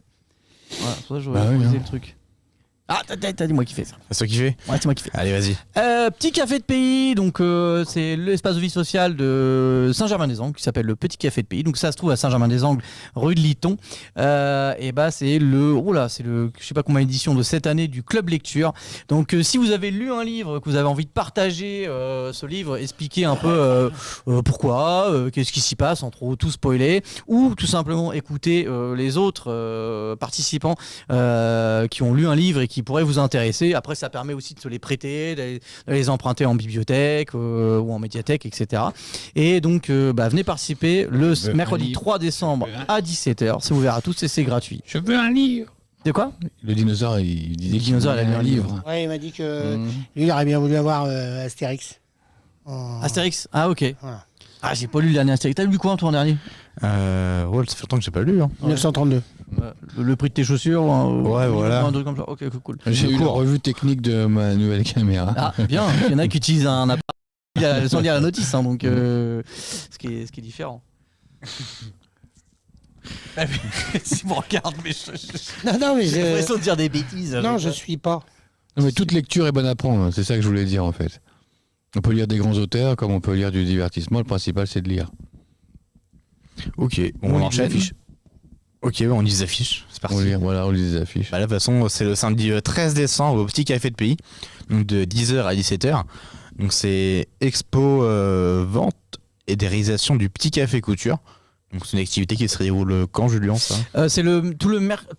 Voilà, c'est pour ça que j'aurais oui, posé hein. le truc. Ah, t'as dit moi qui fais ça. C'est toi qui fais? Ouais, c'est moi qui fais. Allez, vas-y. Petit café de pays, donc c'est l'espace de vie sociale de Saint-Germain-des-Angles qui s'appelle le Petit Café de Pays. Donc ça se trouve à Saint-Germain-des-Angles, rue de Liton. Et c'est je sais pas combien d'édition de cette année du club lecture. Donc si vous avez lu un livre, que vous avez envie de partager ce livre, expliquer un peu pourquoi, qu'est-ce qui s'y passe, sans trop tout spoiler, ou tout simplement écouter les autres participants qui ont lu un livre et qui pourraient vous intéresser. Après, ça permet aussi de se les prêter, de les emprunter en bibliothèque ou en médiathèque, etc. Et donc, venez participer le mercredi 3 décembre à 17h. C'est ouvert à tous et c'est gratuit. Je veux un livre. De quoi? Le dinosaure, il disait Le dinosaure, il a lu un livre. Ouais, il m'a dit que lui, il aurait bien voulu avoir Astérix. Astérix? Ah, ok. Voilà. Ah, j'ai pas lu le dernier Astérix. T'as lu quoi, toi, en dernier? Ça fait longtemps que j'ai pas lu. Hein. 1932. Le prix de tes chaussures Ouais, voilà. Un truc comme ça. Ok, cool. J'ai eu la revue technique de ma nouvelle caméra. Ah, bien. Il y en a qui utilisent un appareil sans lire la notice, hein, donc ce qui est différent. Si vous regardez, mais j'ai l'impression de dire des bêtises. Non, je suis pas. Non, mais toute lecture est bonne à prendre, c'est ça que je voulais dire en fait. On peut lire des grands auteurs comme on peut lire du divertissement, le principal c'est de lire. Ok, on enchaîne. Ok, on lit les affiches, c'est parti. On lit des affiches. Bah, de toute façon, c'est le samedi 13 décembre au Petit Café de Pays, donc de 10h à 17h. Donc c'est expo, vente et des réalisations du Petit Café Couture. Donc c'est une activité qui se déroule quand, Julien, ça? C'est tous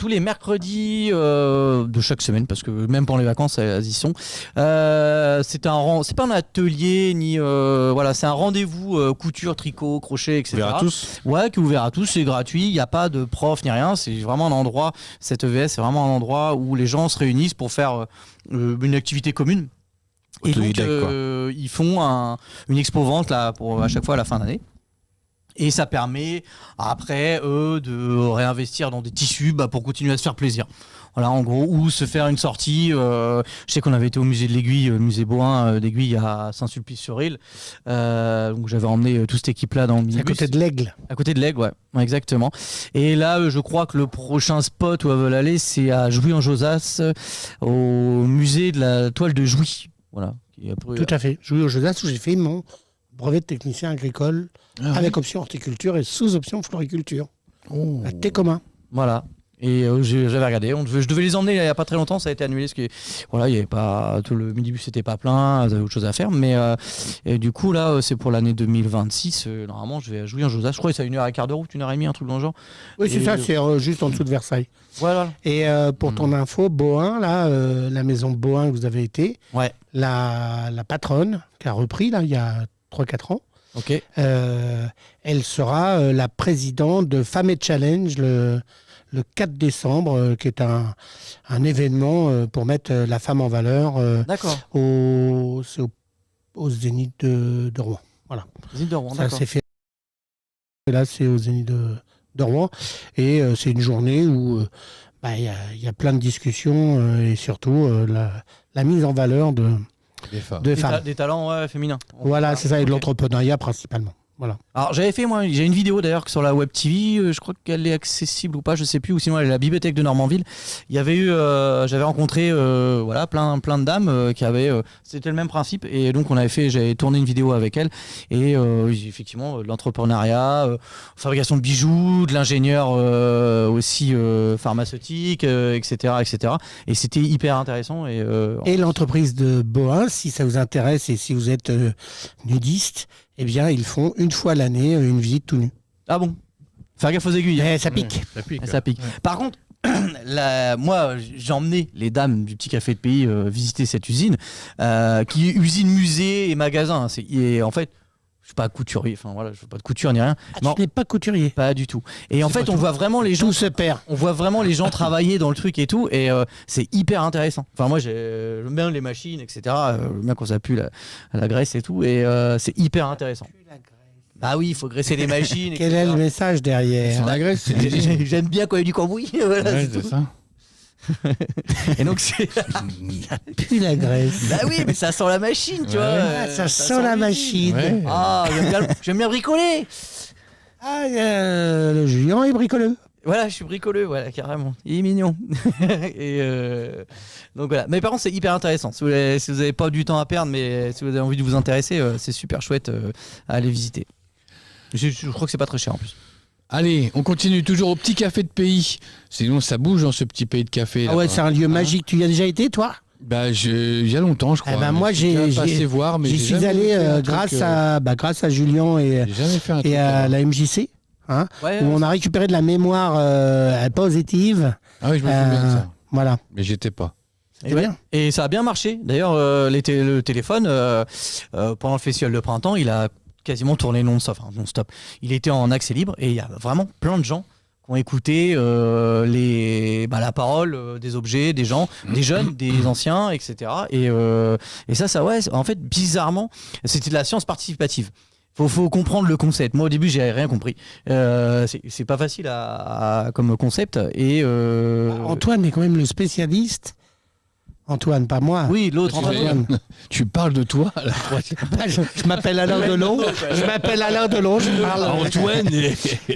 les mercredis de chaque semaine, parce que même pendant les vacances, elles y sont. C'est pas un atelier ni voilà, c'est un rendez-vous couture, tricot, crochet, etc. Ouvert à tous? Ouais, qui est ouvert à tous, c'est gratuit, il n'y a pas de prof ni rien, c'est vraiment un endroit. Cette EVS, c'est vraiment un endroit où les gens se réunissent pour faire une activité commune. Et donc Autodidacte, quoi. ils font une expo vente là pour à chaque fois à la fin d'année. Et ça permet après eux de réinvestir dans des tissus pour continuer à se faire plaisir. Voilà, en gros, ou se faire une sortie. Je sais qu'on avait été au musée de l'Aiguille, le musée Bohain d'Aiguille à Saint-Sulpice-sur-Île. Donc j'avais emmené toute cette équipe-là dans le minibus. À côté de l'Aigle. À côté de l'Aigle, ouais, exactement. Et là, je crois que le prochain spot où elles veulent aller, c'est à Jouy-en-Josas, au musée de la toile de Jouy. Voilà. Tout à fait. Jouy au Josas où j'ai fait mon brevet de technicien agricole avec option horticulture et sous option floriculture. À Técoma. Voilà. Et j'avais regardé, je devais les emmener il n'y a pas très longtemps, ça a été annulé parce que voilà, il y avait pas tout le minibus n'était pas plein, j'avais autre chose à faire, mais et du coup là c'est pour l'année 2026, normalement je vais à Jouy-en-Josas, je crois que c'est à 1h15 de route, 1h30, un truc dans le genre. Oui, c'est Et ça, c'est juste en dessous de Versailles. Voilà. Et pour ton info, Bohain, là, la maison Bohain que vous avez été, Ouais. la patronne qui a repris là il y a 3-4 ans, Ok. elle sera la présidente de Femme et Challenge le 4 décembre, qui est un événement pour mettre la femme en valeur D'accord. au Zénith de Rouen. Voilà. Les îles de Rouen, Ça d'accord. s'est fait. Là, c'est au Zénith de Rouen. Et c'est une journée où il y a plein de discussions et surtout la mise en valeur de femmes. Des talents féminins. Voilà, c'est ça, et de l'entrepreneuriat principalement. Voilà. Alors j'avais fait moi, j'ai une vidéo d'ailleurs sur la Web TV, je crois qu'elle est accessible ou pas, je sais plus, ou sinon elle est à la bibliothèque de Normanville. Il y avait eu, j'avais rencontré voilà plein de dames qui avaient, c'était le même principe et donc j'avais tourné une vidéo avec elles et effectivement de l'entrepreneuriat, fabrication de bijoux, de l'ingénieur aussi pharmaceutique, etc. Et c'était hyper intéressant et l'entreprise de Bohain, si ça vous intéresse et si vous êtes nudiste. Eh bien, ils font une fois l'année une visite tout nu. Ah bon? Faire gaffe aux aiguilles. Mais ça pique. Ça pique. Ça pique. Par contre, moi, j'ai emmené les dames du petit café de pays visiter cette usine, qui est usine, musée et magasin. Et en fait, je suis pas couturier. Enfin voilà, je fais pas de couture ni rien. Non, tu n'es pas couturier. Pas du tout. Et en fait, on voit vraiment les gens. Tout se perd. On voit vraiment les gens travailler dans le truc et tout, et c'est hyper intéressant. Enfin, moi, j'aime bien les machines, etc. J'aime bien quand ça pue la graisse et tout, et c'est hyper intéressant. Bah oui, il faut graisser les machines. Quel est le message derrière? La graisse, c'est du disque. J'aime bien quand il y a du cambouis. Voilà, Ouais, c'est c'est tout. ça. Et donc, c'est. Puis la graisse. Bah oui, mais ça sent la machine, tu Ouais. vois. Ça sent la l'usine. machine. Ouais. Ah, j'aime bien bricoler. Ah, le Julien est bricoleux. Voilà, je suis bricoleux, voilà, carrément. Il est mignon. Et donc voilà. Mais par contre, c'est hyper intéressant. Si vous n'avez pas du temps à perdre, mais si vous avez envie de vous intéresser, c'est super chouette à aller visiter. Je crois que c'est pas très cher en plus. Allez, on continue toujours au petit café de pays. Sinon, ça bouge dans ce petit pays de café. Ah ouais, là-bas. c'est un lieu magique. Tu y as déjà été, toi? Bah, il y a longtemps, je crois. Eh ben, moi, Je suis déjà passé voir, mais j'y j'ai suis jamais allé fait un grâce truc, grâce à Julien et j'ai jamais fait un truc. à là-bas. la MJC, hein, Ouais, où on a récupéré de la mémoire positive. Ah oui, je me souviens de ça. Voilà. Mais j'étais pas. C'est bien. Et ça a bien marché. D'ailleurs, le téléphone, pendant le festival de printemps, il a quasiment tourné non-stop. Il était en accès libre et il y a vraiment plein de gens qui ont écouté la parole des objets, des gens, des jeunes, des anciens, etc. Et ça, ouais, en fait, bizarrement, c'était de la science participative. Faut comprendre le concept. Moi, au début, j'ai rien compris. C'est pas facile comme concept. Et Antoine est quand même le spécialiste. Antoine, pas moi. oui, l'autre Antoine. Tu parles de toi là. Je m'appelle Alain Delon. Je parle. Antoine.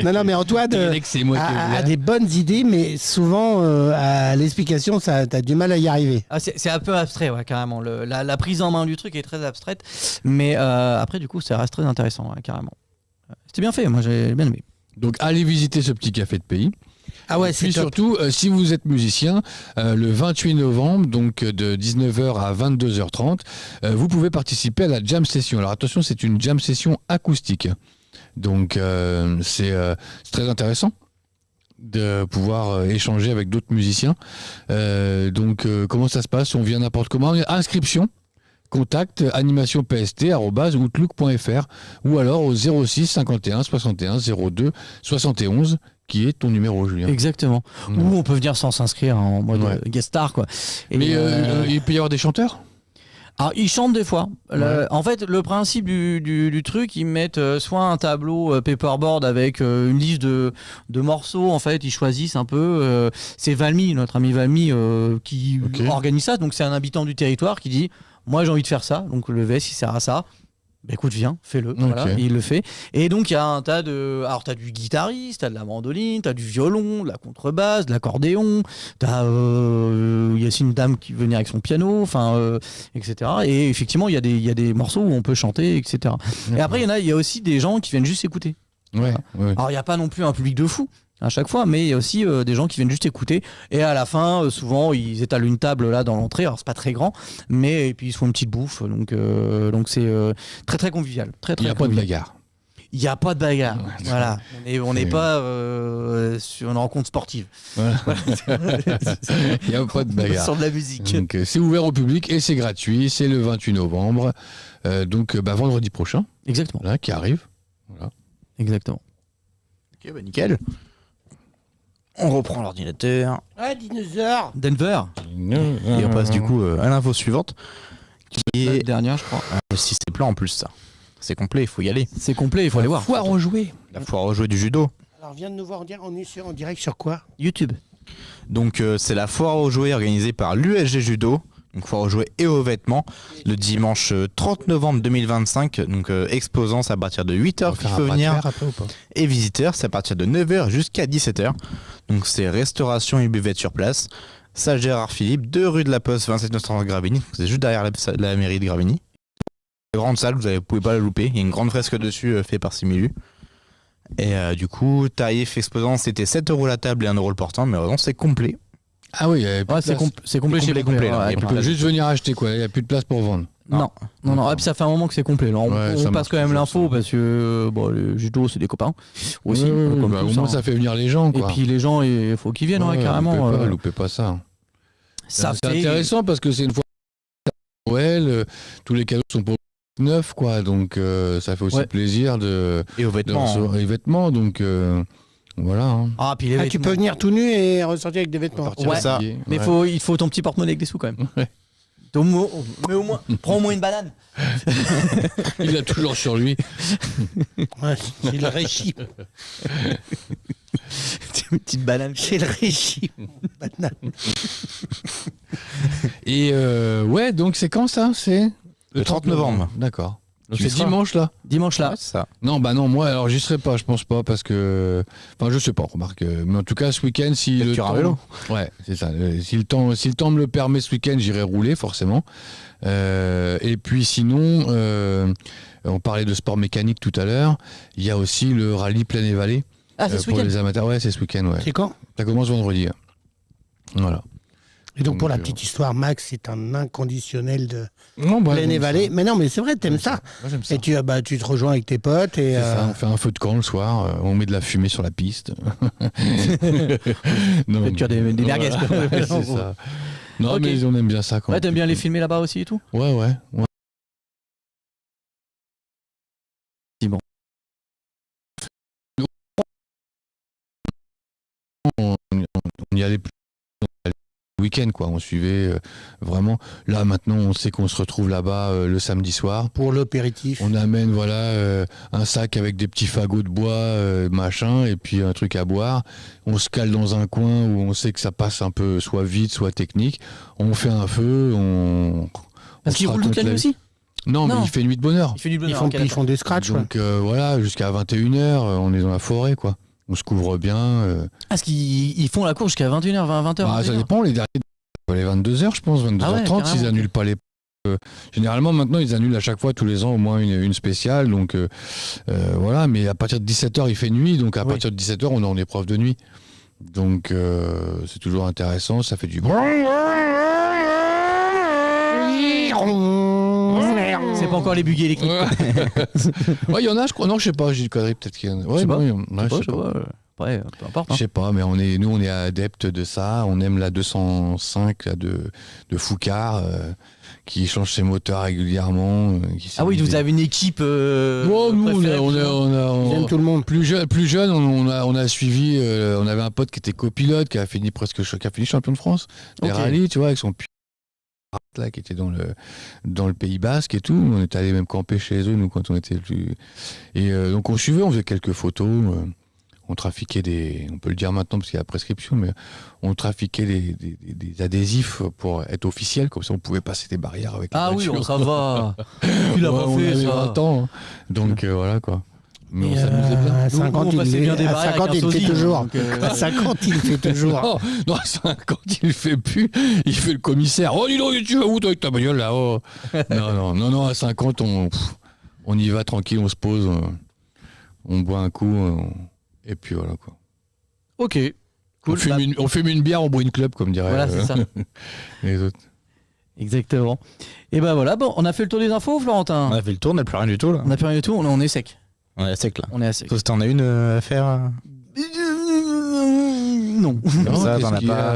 Non, mais Antoine C'est moi qui a des bonnes idées, mais souvent, à l'explication, t'as du mal à y arriver. Ah, c'est un peu abstrait, ouais, carrément. La prise en main du truc est très abstraite, mais après, du coup, ça reste très intéressant, ouais, carrément. C'était bien fait, moi j'ai bien aimé. Donc, allez visiter ce petit café de pays. Ah ouais, Et c'est puis top. surtout, si vous êtes musicien, le 28 novembre, donc de 19h à 22h30, vous pouvez participer à la jam session. Alors attention, c'est une jam session acoustique. Donc c'est très intéressant de pouvoir échanger avec d'autres musiciens. Donc comment ça se passe? On vient n'importe comment. Inscription, contact animationpst@outlook.fr ou alors au 06 51 61 02 71 qui est ton numéro, Julien. Exactement. Mmh. Ou on peut venir sans s'inscrire en mode guest star, quoi. Et Mais il peut y avoir des chanteurs? alors, ils chantent des fois. Ouais. En fait, le principe du truc, ils mettent soit un tableau paperboard avec une liste de morceaux. En fait, ils choisissent un peu. C'est Valmy, notre ami Valmy, qui organise ça. Donc, c'est un habitant du territoire qui dit moi, j'ai envie de faire ça. Donc, le VS, il sert à ça. Bah, écoute, viens, fais-le. Voilà, et il le fait. Et donc, il y a un tas de. Alors, t'as du guitariste, t'as de la mandoline, t'as du violon, de la contrebasse, de l'accordéon. T'as Yacine Dame qui veut venir avec son piano, enfin, etc. Et effectivement, il y a des morceaux où on peut chanter, etc. Et après, il y a aussi des gens qui viennent juste écouter. Ouais. Alors, il n'y a pas non plus un public de fou à chaque fois, mais il y a aussi des gens qui viennent juste écouter. Et à la fin, souvent, ils étalent une table là dans l'entrée. Alors, c'est pas très grand, mais et puis ils se font une petite bouffe. Donc c'est très très convivial. Très, très Il n'y a pas de convivial. bagarre. Il n'y a pas de bagarre. Voilà. On n'est pas sur une rencontre sportive. Voilà. Il n'y a pas de bagarre. Sur de la musique. Donc, c'est ouvert au public et c'est gratuit. C'est le 28 novembre. Donc vendredi prochain. Exactement. Là, qui arrive. Voilà. Exactement. Ok, bah nickel. On reprend l'ordinateur. Ah, dinosaure. Denver. Et on passe du coup à l'info suivante. Qui La est dernière, je crois. si c'est plein en plus ça. C'est complet, il faut y aller. C'est complet, il faut aller voir. Foire aux jouets. La foire aux jouets du judo. Alors, viens de nous voir on est en direct sur quoi? YouTube. Donc c'est la foire aux jouets organisée par l'USG Judo. Donc foire aux jouets et aux vêtements. Le dimanche 30 novembre 2025. Donc exposants, c'est à partir de 8h qu'il faut venir. Après, ou pas Et visiteurs, c'est à partir de 9h jusqu'à 17h. Donc c'est restauration et buvette sur place. Salle Gérard Philippe, 2 rue de la Poste, 27 930 Gravigny. C'est juste derrière la mairie de Gravigny. Grande salle, vous pouvez pas la louper. Il y a une grande fresque dessus faite par Similu. Et du coup, tarif exposant, c'était 7 € la table et 1 € le portant. Mais heureusement, c'est complet. Ah oui, il y avait plus Ouais, de c'est place. complet chez complet, complet. là. Ouais, Il y a plus On de peut juste venir acheter quoi. Il n'y a plus de place pour vendre. Non, et puis ça fait un moment que c'est complet. Là, on Ouais, ça passe marche quand même toujours, l'info ça. parce que le judo, c'est des copains aussi. Comme Bah, tout au ça, moins, hein. ça fait venir les gens. Et Quoi. puis les gens, il faut qu'ils viennent, ouais, carrément. Loupez pas ça. Ça C'est fait intéressant parce que c'est une fois Noël, tous les cadeaux sont pour neuf, quoi. Donc ça fait aussi Ouais. plaisir de Et aux vêtements. recevoir les vêtements. Donc voilà. Hein. Ah, puis les Ah, tu vêtements. peux venir tout nu et ressortir avec des vêtements. Partir Ouais. ça. habillé, Mais ouais. il faut ton petit porte-monnaie avec des sous quand même. Ouais. Mais au moins, prends au moins une banane. Il a toujours sur lui. Ouais, c'est le régime. Une petite banane. C'est le régime. Banane. Et ouais, donc c'est quand ça? C'est Le 30 novembre. D'accord. Donc Tu y c'est seras. dimanche là. Dimanche là. Ouais, c'est ça. Non, bah non, moi alors j'y serai pas, je pense pas parce que. Enfin, je sais pas, remarque. Mais en tout cas, ce week-end, si Peut-être le qu'il y aura temps. un vélo. Ouais, c'est ça. Si le temps me le permet ce week-end, j'irai rouler forcément. Et puis sinon, on parlait de sport mécanique tout à l'heure. Il y a aussi le rallye Plaine et Vallée. Ah, c'est ce Pour week-end. les amateurs, ouais, c'est ce week-end, ouais. C'est quand? Ça commence vendredi. Hein. Voilà. Et donc, pour la Donc, petite histoire, Max est un inconditionnel de Non, bah, Plaine et j'aime Vallée. ça. Mais non, mais c'est vrai, t'aimes ça. Moi, j'aime ça. Et tu te rejoins avec tes potes et C'est ça, on fait un feu de camp le soir, on met de la fumée sur la piste. Non, Tu as des merguez, quoi. ouais, c'est ça. Non, Ok. mais on aime bien ça quand Ouais, même. t'aimes bien les filmer là-bas aussi et tout? Ouais, ouais. Ouais. On y allait plus le week-end, quoi. On suivait vraiment. Là, maintenant, on sait qu'on se retrouve là-bas le samedi soir. pour l'apéritif. On amène voilà un sac avec des petits fagots de bois, machin, et puis un truc à boire. On se cale dans un coin où on sait que ça passe un peu soit vite, soit technique. On fait un feu, Parce qu'ils roulent toute la nuit aussi? Non, mais Non. il fait nuit de bonheur. Il fait du Ils bonheur. font, ok, ils d'accord. font des scratchs. ouais. Donc voilà, jusqu'à 21h, on est dans la forêt, quoi. On se couvre bien. Ah, parce qu'ils font la course jusqu'à 21h, 20h. Bah, ça dépend, les derniers, les 22h, je pense, 22h30, Ah ouais, carrément. s'ils annulent pas les. Généralement, maintenant, ils annulent à chaque fois, tous les ans, au moins une spéciale. Donc voilà, mais à partir de 17h, il fait nuit. Donc à Oui. partir de 17h, on est en épreuve de nuit. Donc c'est toujours intéressant, ça fait du bruit. C'est pas encore les buggy électriques. Ouais, il y en a, je crois. Non, je sais pas, j'ai une connerie, peut-être qu'il y en a. Je sais pas. non, je sais pas. Ouais, peu importe. Je sais pas, mais nous, on est adeptes de ça. On aime la 205 là, de Foucard, qui change ses moteurs régulièrement. Ah oui, vous avez une équipe. Bon, nous, Ils aiment tout le monde. plus jeune, on a suivi. On avait un pote qui était copilote, qui a fini champion de France des Ok. rallyes, tu vois, avec son là, qui était dans le Pays Basque et tout. On est allé même camper chez eux, nous, quand on était plus. Et donc on suivait, on faisait quelques photos. On trafiquait on peut le dire maintenant parce qu'il y a la prescription, mais on trafiquait des adhésifs pour être officiel, comme ça on pouvait passer des barrières avec la Ah oui, voiture. ça va. Tu l'as pas on fait, avait ça. 20 ans, hein. Donc voilà quoi. Mais on Et, s'amusait bien. à Nous, 50, on passait bien des à barrières 50, avec il un le fait sosie, toujours. donc, À 50, il le fait toujours. Non, à 50, il le fait plus. Il fait le commissaire. Oh, dis donc, tu vas où toi avec ta bagnole là oh. Non, à 50, on y va tranquille, on se pose, on boit un coup, et puis voilà quoi. Ok. Cool. On fume une bière, on boit une club, comme dirait Voilà, c'est ça. les autres. Exactement. Et ben voilà, bon, on a fait le tour des infos, Florentin. On a fait le tour, on n'a plus rien du tout là. On a plus rien du tout, on est sec. On est à sec là. On est à sec. Sauf si t'en as une à faire. Non. Non, Ça, qu'est-ce t'en as qu'il y a, pas.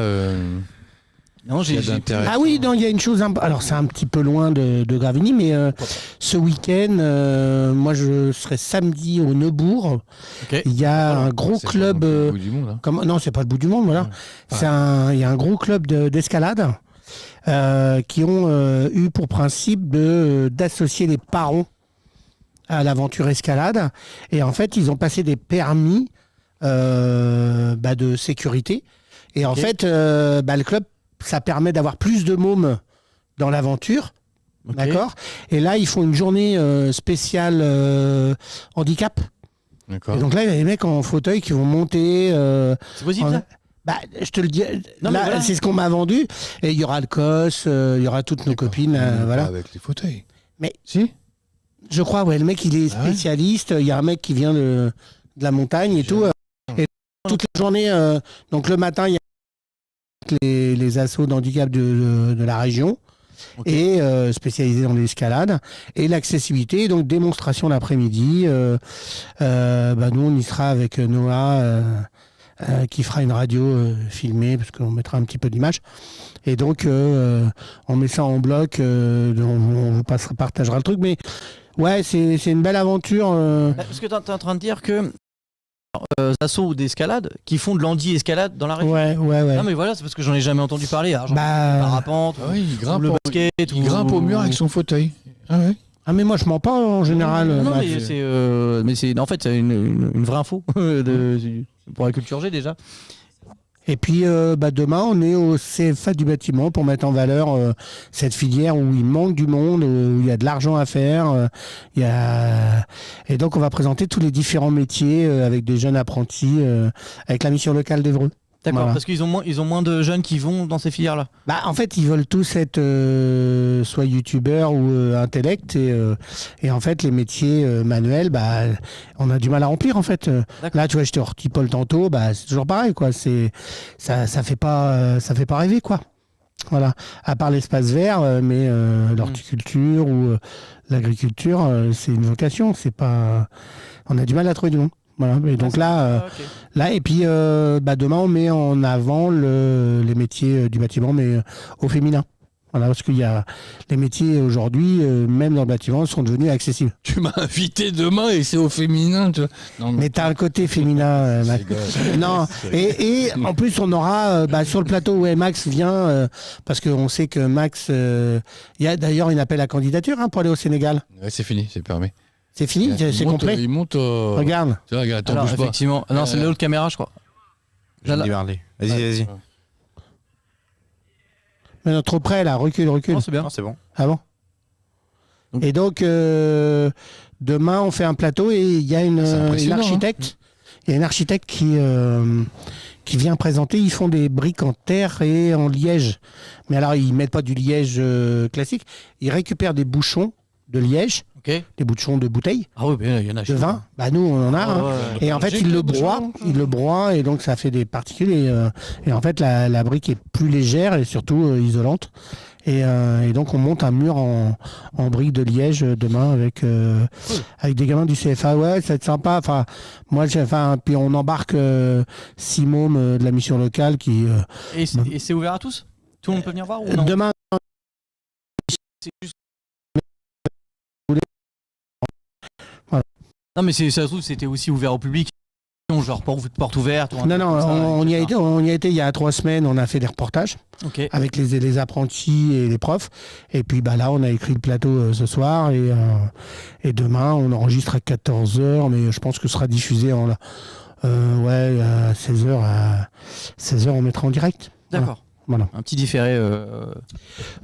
Non, qu'il y a j'ai. d'intérêt. Ah oui, non, il y a une chose. Alors, c'est un petit peu loin de Gravigny, mais ce week-end, moi, je serai samedi au Neubourg. Ok. Il y a un gros C'est pas club. non plus le bout du monde, hein. Non, c'est pas le bout du monde, voilà. Il y a un gros club d'escalade qui ont eu pour principe d'associer les parents à l'aventure escalade. Et en fait, ils ont passé des permis de sécurité. Et en fait, le club, ça permet d'avoir plus de mômes dans l'aventure. Ok. D'accord. Et là, ils font une journée spéciale handicap. D'accord. Et donc là, il y a des mecs en fauteuil qui vont monter. C'est possible, ça Je te le dis. Non, mais Là, voilà. c'est ce qu'on m'a vendu. Et il y aura le COS, il y aura toutes nos copines. Pas voilà. avec les fauteuils. Mais- Si. Je crois, ouais, le mec, il est Ah ouais. spécialiste. Il y a un mec qui vient de la montagne et tout. Et toute la journée, donc le matin, il y a les assos d'handicap de la région. Ok. Et spécialisé dans l'escalade et l'accessibilité, donc démonstration l'après-midi. Nous, on y sera avec Noah qui fera une radio filmée parce qu'on mettra un petit peu d'image. Et donc, on met ça en bloc, on vous partagera le truc. Mais ouais, c'est une belle aventure. Parce que t'es en train de dire que assos d'escalade qui font de l'handi-escalade dans la région. Ouais. Non mais voilà, c'est parce que j'en ai jamais entendu parler. Alors, genre, Bah, parapente, Ah oui, il grimpe, le basket, il grimpe au mur avec son fauteuil. Ah ouais. ah mais moi je mens pas en général. Non, Max. mais c'est en fait c'est une vraie info pour la culture G déjà. Et puis demain, on est au CFA du bâtiment pour mettre en valeur cette filière où il manque du monde, où il y a de l'argent à faire. Et donc, on va présenter tous les différents métiers avec des jeunes apprentis avec la mission locale d'Évreux. D'accord, Voilà. parce qu'ils ont moins de jeunes qui vont dans ces filières-là. En fait, ils veulent tous être soit youtubeurs ou intellect. Et en fait, les métiers manuels, on a du mal à remplir en fait. D'accord. Là, tu vois, j'étais hortipole tantôt, c'est toujours pareil, quoi. Ça fait pas rêver, quoi. Voilà. À part l'espace vert, mais l'horticulture ou l'agriculture, c'est une vocation. C'est pas. On a du mal à trouver du monde. Voilà. Et donc là, et puis demain, on met en avant les métiers du bâtiment, mais au féminin. Voilà, parce qu'il y a les métiers aujourd'hui, même dans le bâtiment, sont devenus accessibles. Tu m'as invité demain et c'est au féminin. Tu vois. Non, Mais t'as un côté féminin, Max. Non, et en plus on aura sur le plateau où Max vient parce qu'on sait que Max, il y a d'ailleurs une appel à candidature pour aller au Sénégal. Ouais, c'est fini, c'est permis. C'est fini, c'est complet. Il monte. Regarde. Tu vois, regarde, t'en Alors bouge pas. effectivement, non c'est l'autre caméra je crois. Je vais parler. Vas-y. Mais non, trop près là, recule. Non, c'est bien. Non, c'est bon. Ah bon. Donc- Et donc demain on fait un plateau et il y a une impressionnant, architecte. Il y a une architecte qui vient présenter. Ils font des briques en terre et en liège. Mais alors ils mettent pas du liège classique. Ils récupèrent des bouchons de liège. Ok. des bouchons de bouteilles Ah oui, il y en a. de vin. Bah nous on en a. Ah, hein. ouais. Et en fait, il le broie et donc ça fait des particules. Et en fait, la brique est plus légère et surtout isolante. Et donc, on monte un mur en briques de liège demain avec des gamins du CFA. Ouais, ça va être sympa. Enfin, puis on embarque 6 mômes de la mission locale qui. Et c'est ouvert à tous? Tout le monde peut venir voir ou non? Demain. C'est juste... Voilà. Non, mais ça se trouve, c'était aussi ouvert au public. Genre porte ouverte. Ou un Non, truc comme ça, on y a etc. été. On y a été il y a 3 semaines. On a fait des reportages Ok. avec les apprentis et les profs. Et puis là, on a écrit le plateau ce soir et demain, on enregistre à 14h. Mais je pense que ce sera diffusé à 16h. À 16h, on mettra en direct. D'accord. Voilà. Un petit différé.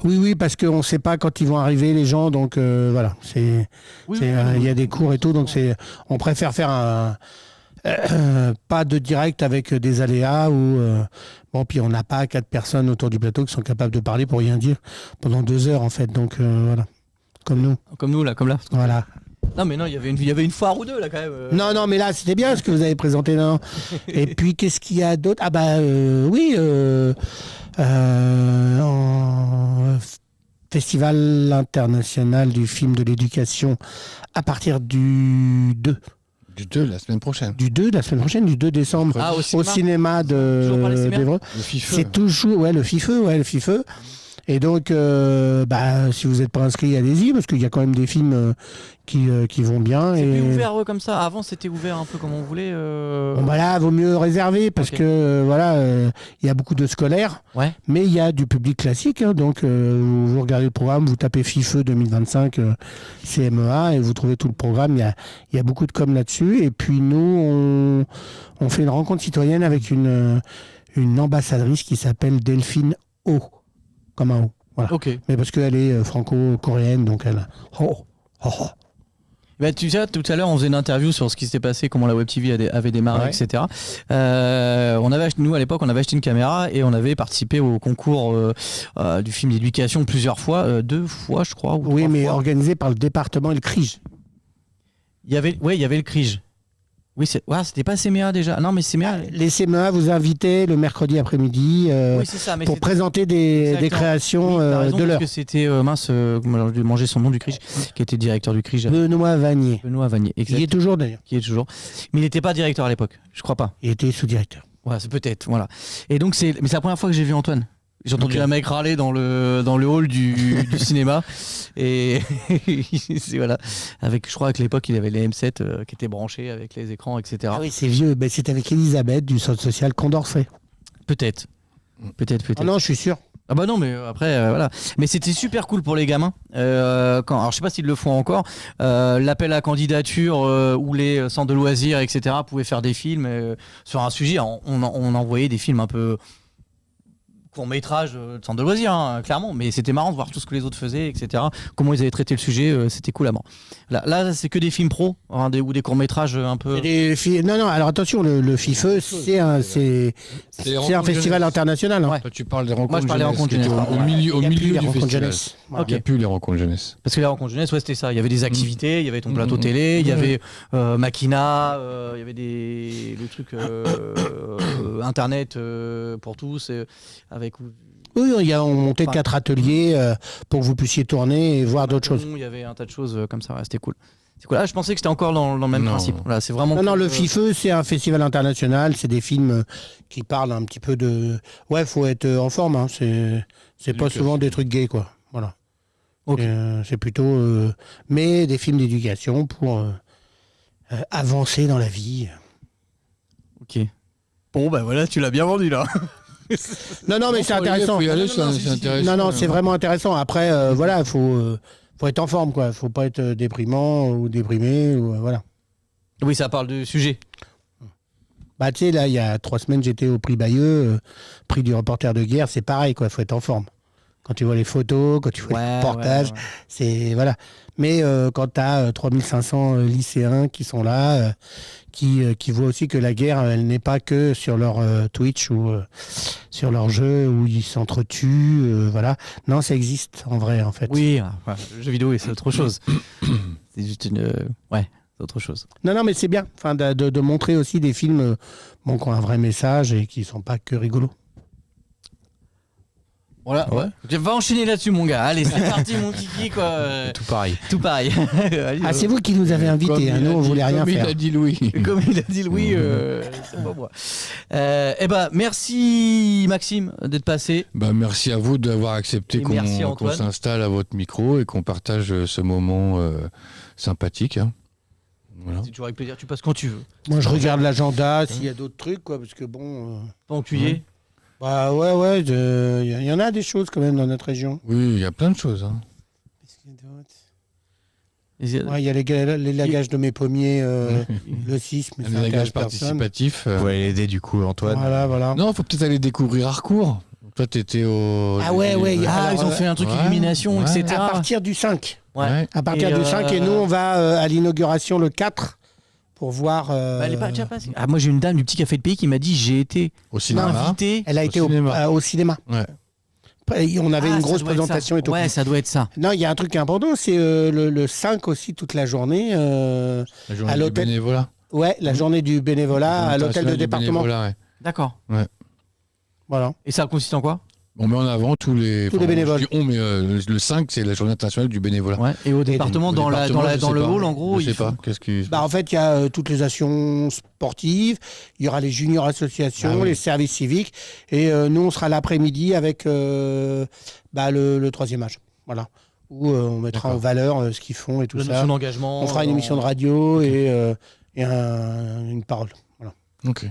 Oui, parce qu'on ne sait pas quand ils vont arriver les gens, donc voilà. Il y a des cours et tout, donc on préfère faire pas de direct avec des aléas puis on n'a pas 4 personnes autour du plateau qui sont capables de parler pour rien dire pendant 2 heures en fait, donc voilà. Comme nous. Comme nous, là, comme là. Voilà. Non, mais non, il y avait une foire ou deux, là, quand même. Non, mais là, c'était bien ce que vous avez présenté. Non. Et puis, qu'est-ce qu'il y a d'autre? Festival international du film de l'éducation à partir du 2. Du 2 la semaine prochaine. Du 2, la semaine prochaine, du 2 décembre, Ah, au cinéma Toujours par les cinémas d'Évreux. Le FIFE. C'est toujours, le FIFE. Et donc, si vous n'êtes pas inscrit, allez-y, parce qu'il y a quand même des films qui vont bien. C'est et... plus ouvert comme ça. Avant, c'était ouvert un peu comme on voulait. Bon, là, vaut mieux réserver, parce Ok. que, il y a beaucoup de scolaires, Ouais. mais il y a du public classique. Hein, donc, vous regardez le programme, vous tapez FIFE 2025 CMEA, et vous trouvez tout le programme. Il y a beaucoup de com là-dessus. Et puis, nous, on fait une rencontre citoyenne avec une ambassadrice qui s'appelle Delphine O. Comme un O. Voilà. Ok. Mais parce qu'elle est franco-coréenne, donc elle. Bah, tu sais, tout à l'heure, on faisait une interview sur ce qui s'était passé, comment la Web TV avait démarré, Ouais. etc. Nous, à l'époque, on avait acheté une caméra et on avait participé au concours du film d'éducation plusieurs fois, 2 fois, je crois. Ou Oui, 3 mais fois. organisé par le département et le CRIJ. Il y avait le CRIJ. Oui, c'était pas CMEA déjà. Non, mais CMEA. Les CMEA vous invitaient le mercredi après-midi Oui, c'est ça. Mais pour c'était- présenter des Exactement. créations Oui, t'as raison, de parce l'heure. que c'était j'ai mangé son nom du CRIJ, qui était directeur du CRIJ. Benoît Vanier. Benoît Vanier, Il exact. y est toujours d'ailleurs. Qui est toujours. Mais il n'était pas directeur à l'époque, je crois pas. Il était sous-directeur. Ouais, c'est peut-être, voilà. Et donc mais c'est la première fois que j'ai vu Antoine. J'ai entendu un mec râler dans le hall du cinéma et voilà, je crois qu'à l'époque il avait les M7 qui étaient branchés avec les écrans, etc. Ah oui, c'est vieux. Ben, c'est avec Elisabeth du Centre social Condorcet. Peut-être. Ah non, je suis sûr. Ah bah non, mais après voilà. Mais c'était super cool pour les gamins. Alors je sais pas s'ils le font encore. L'appel à candidature où les centres de loisirs, etc. pouvaient faire des films sur un sujet. On envoyait des films un peu court-métrage de centre de loisirs, hein, clairement. Mais c'était marrant de voir tout ce que les autres faisaient, etc. Comment ils avaient traité le sujet. C'était cool à mort. Là c'est que des films pro, hein, ou des courts-métrages un peu. Non, alors attention, le FIFE, c'est un festival international. Hein. Ouais. Toi, tu parles des rencontres Moi, je parlais des jeunesse, rencontres qui étaient jeunesse, au pardon. milieu, Il y a plus les du rencontres festival. jeunesse. Voilà. Il n'y a plus les rencontres jeunesse. Parce que les rencontres jeunesse, c'était ça. Il y avait des activités, il y avait ton plateau télé, il y avait Makina, il y avait le truc internet pour tous, avec. Oui, on montait 4 ateliers pour que vous puissiez tourner et voir d'autres choses. Il y avait un tas de choses comme ça. Ouais, c'était cool. C'est cool. Ah, je pensais que c'était encore dans le même Non. principe. Là, c'est vraiment. Non, le cool. FIFE, c'est un festival international. C'est des films qui parlent un petit peu de. Ouais, faut être en forme. Hein. C'est pas souvent des trucs gays, quoi. Voilà. Ok. C'est plutôt. Mais des films d'éducation pour avancer dans la vie. Ok. Bon, bah voilà, tu l'as bien vendu là. Non, mais c'est intéressant. Faut y aller, c'est intéressant. Non, c'est vraiment intéressant. Après, voilà, il faut être en forme, quoi. Faut pas être déprimant ou déprimé. Voilà. Oui, ça parle du sujet. Bah, tu sais, là, il y a 3 semaines, j'étais au prix Bayeux, prix du reporter de guerre, c'est pareil, quoi. Faut être en forme. Quand tu vois les photos, quand tu vois les reportages, ouais. c'est. Voilà. Mais quand tu as 3500 lycéens qui sont là, qui voient aussi que la guerre, elle n'est pas que sur leur Twitch ou sur leur jeu où ils s'entretuent, voilà. Non, ça existe en vrai, en fait. Oui, le jeu vidéo, c'est autre chose. C'est juste une. Ouais, c'est autre chose. Non, mais c'est bien enfin, de montrer aussi des films bon, qui ont un vrai message et qui sont pas que rigolos. Voilà, ouais. Va enchaîner là-dessus, mon gars. Allez, c'est parti, mon kiki, quoi. Tout pareil. Tout pareil. Allez, C'est vous qui nous avez invités, hein, nous on voulait rien Comme faire. il a dit Louis. Comme il a dit Louis, c'est pas moi. Merci Maxime d'être passé. Merci à vous d'avoir accepté Et merci, qu'on Antoine. s'installe à votre micro et qu'on partage ce moment sympathique. Hein. Voilà. C'est toujours avec plaisir, tu passes quand tu veux. Moi je regarde l'agenda s'il y a d'autres trucs, quoi, parce que bon. Pas enculé. Bah ouais, il y en a des choses quand même dans notre région. Oui, il y a plein de choses. Hein. Ouais, il y a les lagages de mes pommiers, le 6, mais Un ça lagage intéresse personne. participatif. Vous pouvez l'aider du coup, Antoine. Voilà. Non, il faut peut-être aller découvrir Harcourt. Toi, t'étais au. Ah ouais, Ah, ils ont fait un truc illumination, ouais. etc. À partir du 5. Ouais. À partir Et du 5, et nous on va à l'inauguration le 4 pour voir. Elle est pas déjà passée. Ah, moi j'ai une dame du petit café de pays qui m'a dit j'ai été Au cinéma. invité. Elle a Au été cinéma. au cinéma. Ouais. On avait Ah, une ça grosse doit être présentation ça. et tout. Ouais, ça doit être ça. Non, il y a un truc important, c'est le 5 aussi, toute la journée. La journée À du l'hôtel. bénévolat. Ouais, la journée du bénévolat à l'hôtel de International du département. bénévolat, ouais. D'accord. Voilà. Et ça consiste en quoi? On met en avant tous les bénévoles. je dis on, mais le 5, c'est la journée internationale du bénévolat. Ouais. Et au département, Au dans département, je dans sais le pas. hall, en gros, Je sais il faut- pas. Qu'est-ce qui. En fait, il y a toutes les actions sportives, il y aura les juniors associations, Ah oui. les services civiques, et nous, on sera l'après-midi avec le troisième âge. Voilà. Où on mettra D'accord. en valeur ce qu'ils font et tout la ça. notion d'engagement. On fera une émission de radio et une parole. Voilà. Ok.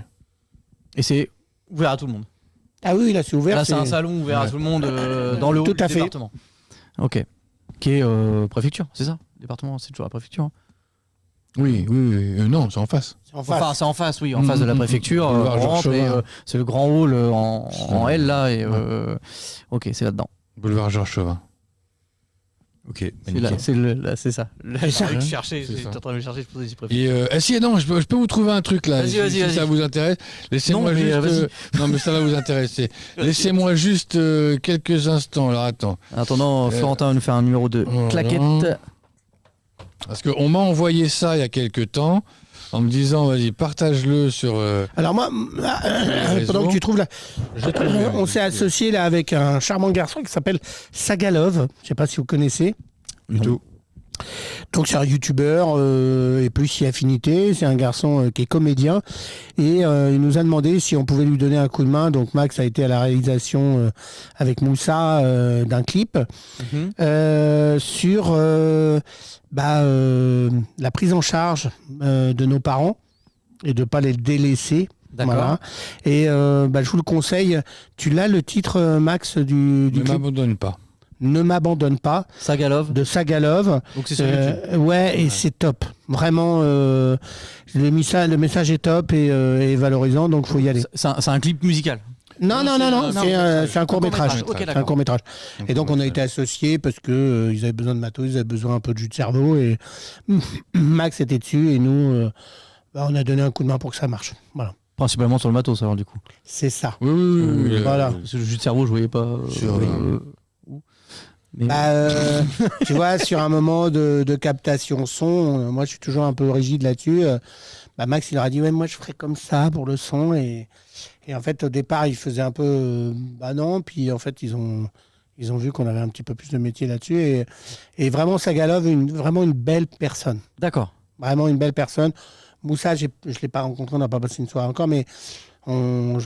Et c'est ouvert à tout le monde. Ah oui, là, c'est ouvert. Là, c'est un salon ouvert à Ouais. tout le monde dans le hall Tout du à fait. département. Ok. Qui est préfecture, c'est ça? Département, c'est toujours la préfecture. Hein. Oui. Non, c'est en face. C'est en face. Enfin, c'est en face, oui, en face de la préfecture. Boulevard on Georges rentre et, Chauvin. c'est le grand hall en L là. Et, ok, c'est là-dedans. Boulevard Georges Chauvin. Ok, C'est là, c'est ça. Là, ça. j'ai cherché, C'est j'étais ça. en train de le chercher, je posais ici préfecture. Et si, non, je peux vous trouver un truc là. Vas-y, si vas-y. ça vous intéresse. Laissez-moi Non, mais, juste. vas-y. Non, mais ça va vous intéresser. Laissez-moi juste quelques instants. Alors attends. En attendant, Florentin va nous faire un numéro de voilà. claquette. Parce qu'on m'a envoyé ça il y a quelques temps en me disant vas-y, partage-le sur. Alors moi, réseaux. pendant que tu trouves là, Je trouve. on s'est associé là avec un charmant garçon qui s'appelle Sagalov. Je sais pas si vous connaissez. Du tout. Donc c'est un youtubeur et plus si affinité. C'est un garçon qui est comédien et il nous a demandé si on pouvait lui donner un coup de main. Donc Max a été à la réalisation avec Moussa d'un clip sur la prise en charge de nos parents et de pas les délaisser. D'accord. Voilà. Et je vous le conseille. Tu l'as le titre Max du Ne clip m'abandonne pas. Ne m'abandonne pas Sagalov. de Sagalov. Donc c'est sur YouTube. Ouais, et c'est top. Vraiment, le message est top et valorisant, donc faut y aller. C'est un clip musical. Non, c'est un court-métrage. Ok, C'est un d'accord. court-métrage. Et donc on a été associés parce que ils avaient besoin de matos, ils avaient besoin un peu de jus de cerveau et Max était dessus et nous, on a donné un coup de main pour que ça marche. Voilà, Principalement sur le matos, alors du coup. c'est ça. Oui. Voilà. Parce que le jus de cerveau, je voyais pas. Sur, où. Mais Tu vois, sur un moment de captation son, moi je suis toujours un peu rigide là-dessus. Max il leur a dit ouais, moi je ferais comme ça pour le son et en fait au départ il faisait un peu non, puis en fait ils ont vu qu'on avait un petit peu plus de métier là-dessus et vraiment Sagalov vraiment une belle personne, d'accord. vraiment une belle personne. Moussa je l'ai pas rencontré, on n'a pas passé une soirée encore, mais on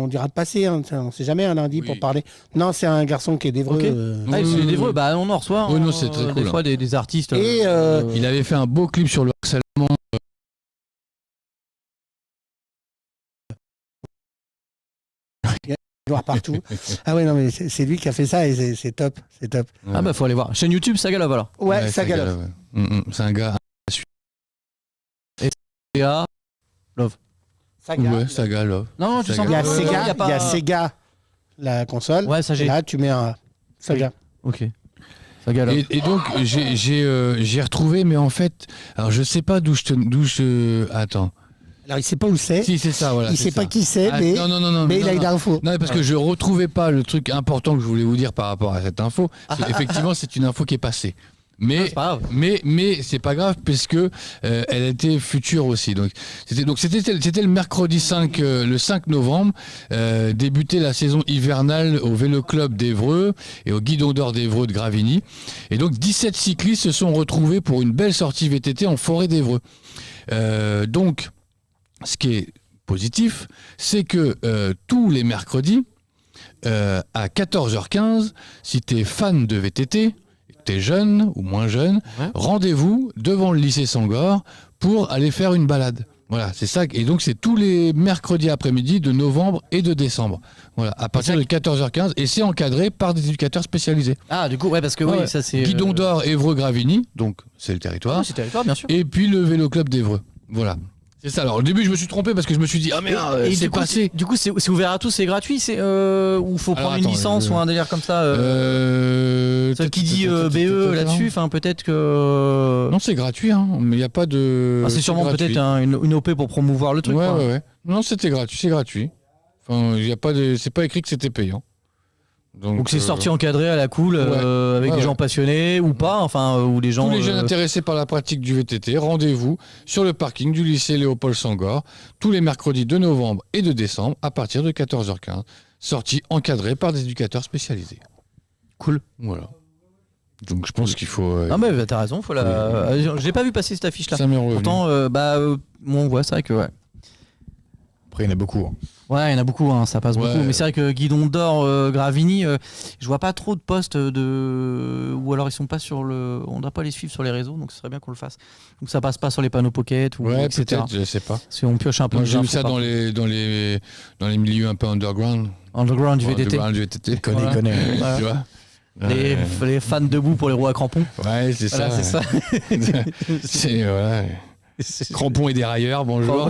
dira de passer, hein. On sait jamais un lundi Oui. pour parler. Non, c'est un garçon qui est d'Evreux. Ok. Ah, c'est d'Evreux, on en reçoit. Oui, non, hein, c'est très des cool, fois des artistes. Et, Il avait fait un beau clip sur le harcèlement. voir partout. Ah ouais, non, mais c'est lui qui a fait ça et c'est top. C'est top. Ah faut aller voir. Chaîne YouTube, Sagalov alors. Ouais, Sagalov. Ouais. C'est un gars. PA. Saga. Ouais, Sagalov. Non, tu sens Il y a pas. Sega, y a pas- il y a Sega, la console. Ouais, ça Et j'ai. là, tu mets un Saga. Ok. Sagalov. Et donc j'ai retrouvé, mais en fait, alors je sais pas d'où je. Attends. Alors, il sait pas où c'est. Si c'est ça, voilà. Il c'est sait pas ça. qui c'est, Ah, mais, non, mais il a une info. Non, parce que je retrouvais pas le truc important que je voulais vous dire par rapport à cette info. Effectivement, c'est une info qui est passée. Mais c'est pas grave. mais c'est pas grave parce que elle était future aussi. Donc c'était le mercredi 5 le 5 novembre débutait la saison hivernale au Vélo Club d'Évreux et au Guidon d'Or d'Évreux de Gravigny. Et donc 17 cyclistes se sont retrouvés pour une belle sortie VTT en forêt d'Évreux. Donc ce qui est positif, c'est que tous les mercredis à 14h15, si tu es fan de VTT, t'es jeune ou moins jeune, rendez-vous devant le lycée Sangor pour aller faire une balade. Voilà, c'est ça. Et donc, c'est tous les mercredis après-midi de novembre et de décembre. Voilà, à partir de 14h15. Et c'est encadré par des éducateurs spécialisés. Ah, du coup, ouais, parce que oui, ça c'est. Guidon d'Or, Évreux-Gravigny, donc c'est le territoire. C'est le territoire, bien sûr. Et puis le Vélo Club d'Évreux. Voilà. C'est ça. Alors, au début, je me suis trompé parce que je me suis dit, ah merde, Et c'est du coup, passé. Du coup, c'est ouvert à tous, c'est gratuit, ou faut prendre une attends, licence ou un délire comme ça. Celle qui dit BE là-dessus, enfin peut-être que. Non, c'est gratuit, hein, mais il n'y a pas de. Ah, c'est sûrement gratuit. peut-être une OP pour promouvoir le truc. Ouais, quoi. ouais. Non, c'était gratuit, c'est gratuit. Enfin, il y a pas de, c'est pas écrit que c'était payant. Donc c'est sorti encadré à la cool, avec des gens passionnés ou pas, enfin où les gens. Tous les jeunes intéressés par la pratique du VTT, rendez-vous sur le parking du lycée Léopold Sangor tous les mercredis de novembre et de décembre à partir de 14h15. Sortie encadrée par des éducateurs spécialisés. Cool. Voilà. Donc je pense qu'il faut. Ah mais t'as raison, faut la. J'ai pas vu passer cette affiche là. Ça m'est revenu. Pourtant, on voit, c'est vrai que ouais. Après, il y en a beaucoup. Ouais, il y en a beaucoup, hein, ça passe beaucoup. Mais c'est vrai que Guidon d'Or, Gravigny, je vois pas trop de posts ou alors ils sont pas sur le. On doit pas les suivre sur les réseaux, donc ce serait bien qu'on le fasse. Donc ça passe pas sur les panneaux Pocket ou Ouais, etc. peut-être, je sais pas. Si on pioche un peu. Moi, les j'ai vu infos ça partout. dans les milieux un peu underground. Underground du VTT. Underground du VTT. Voilà. Connais. Voilà. Tu vois. Les fans debout pour les roues à crampons. Ouais, c'est Voilà, ça. c'est ça. C'est voilà. Crampons et dérailleurs, bonjour.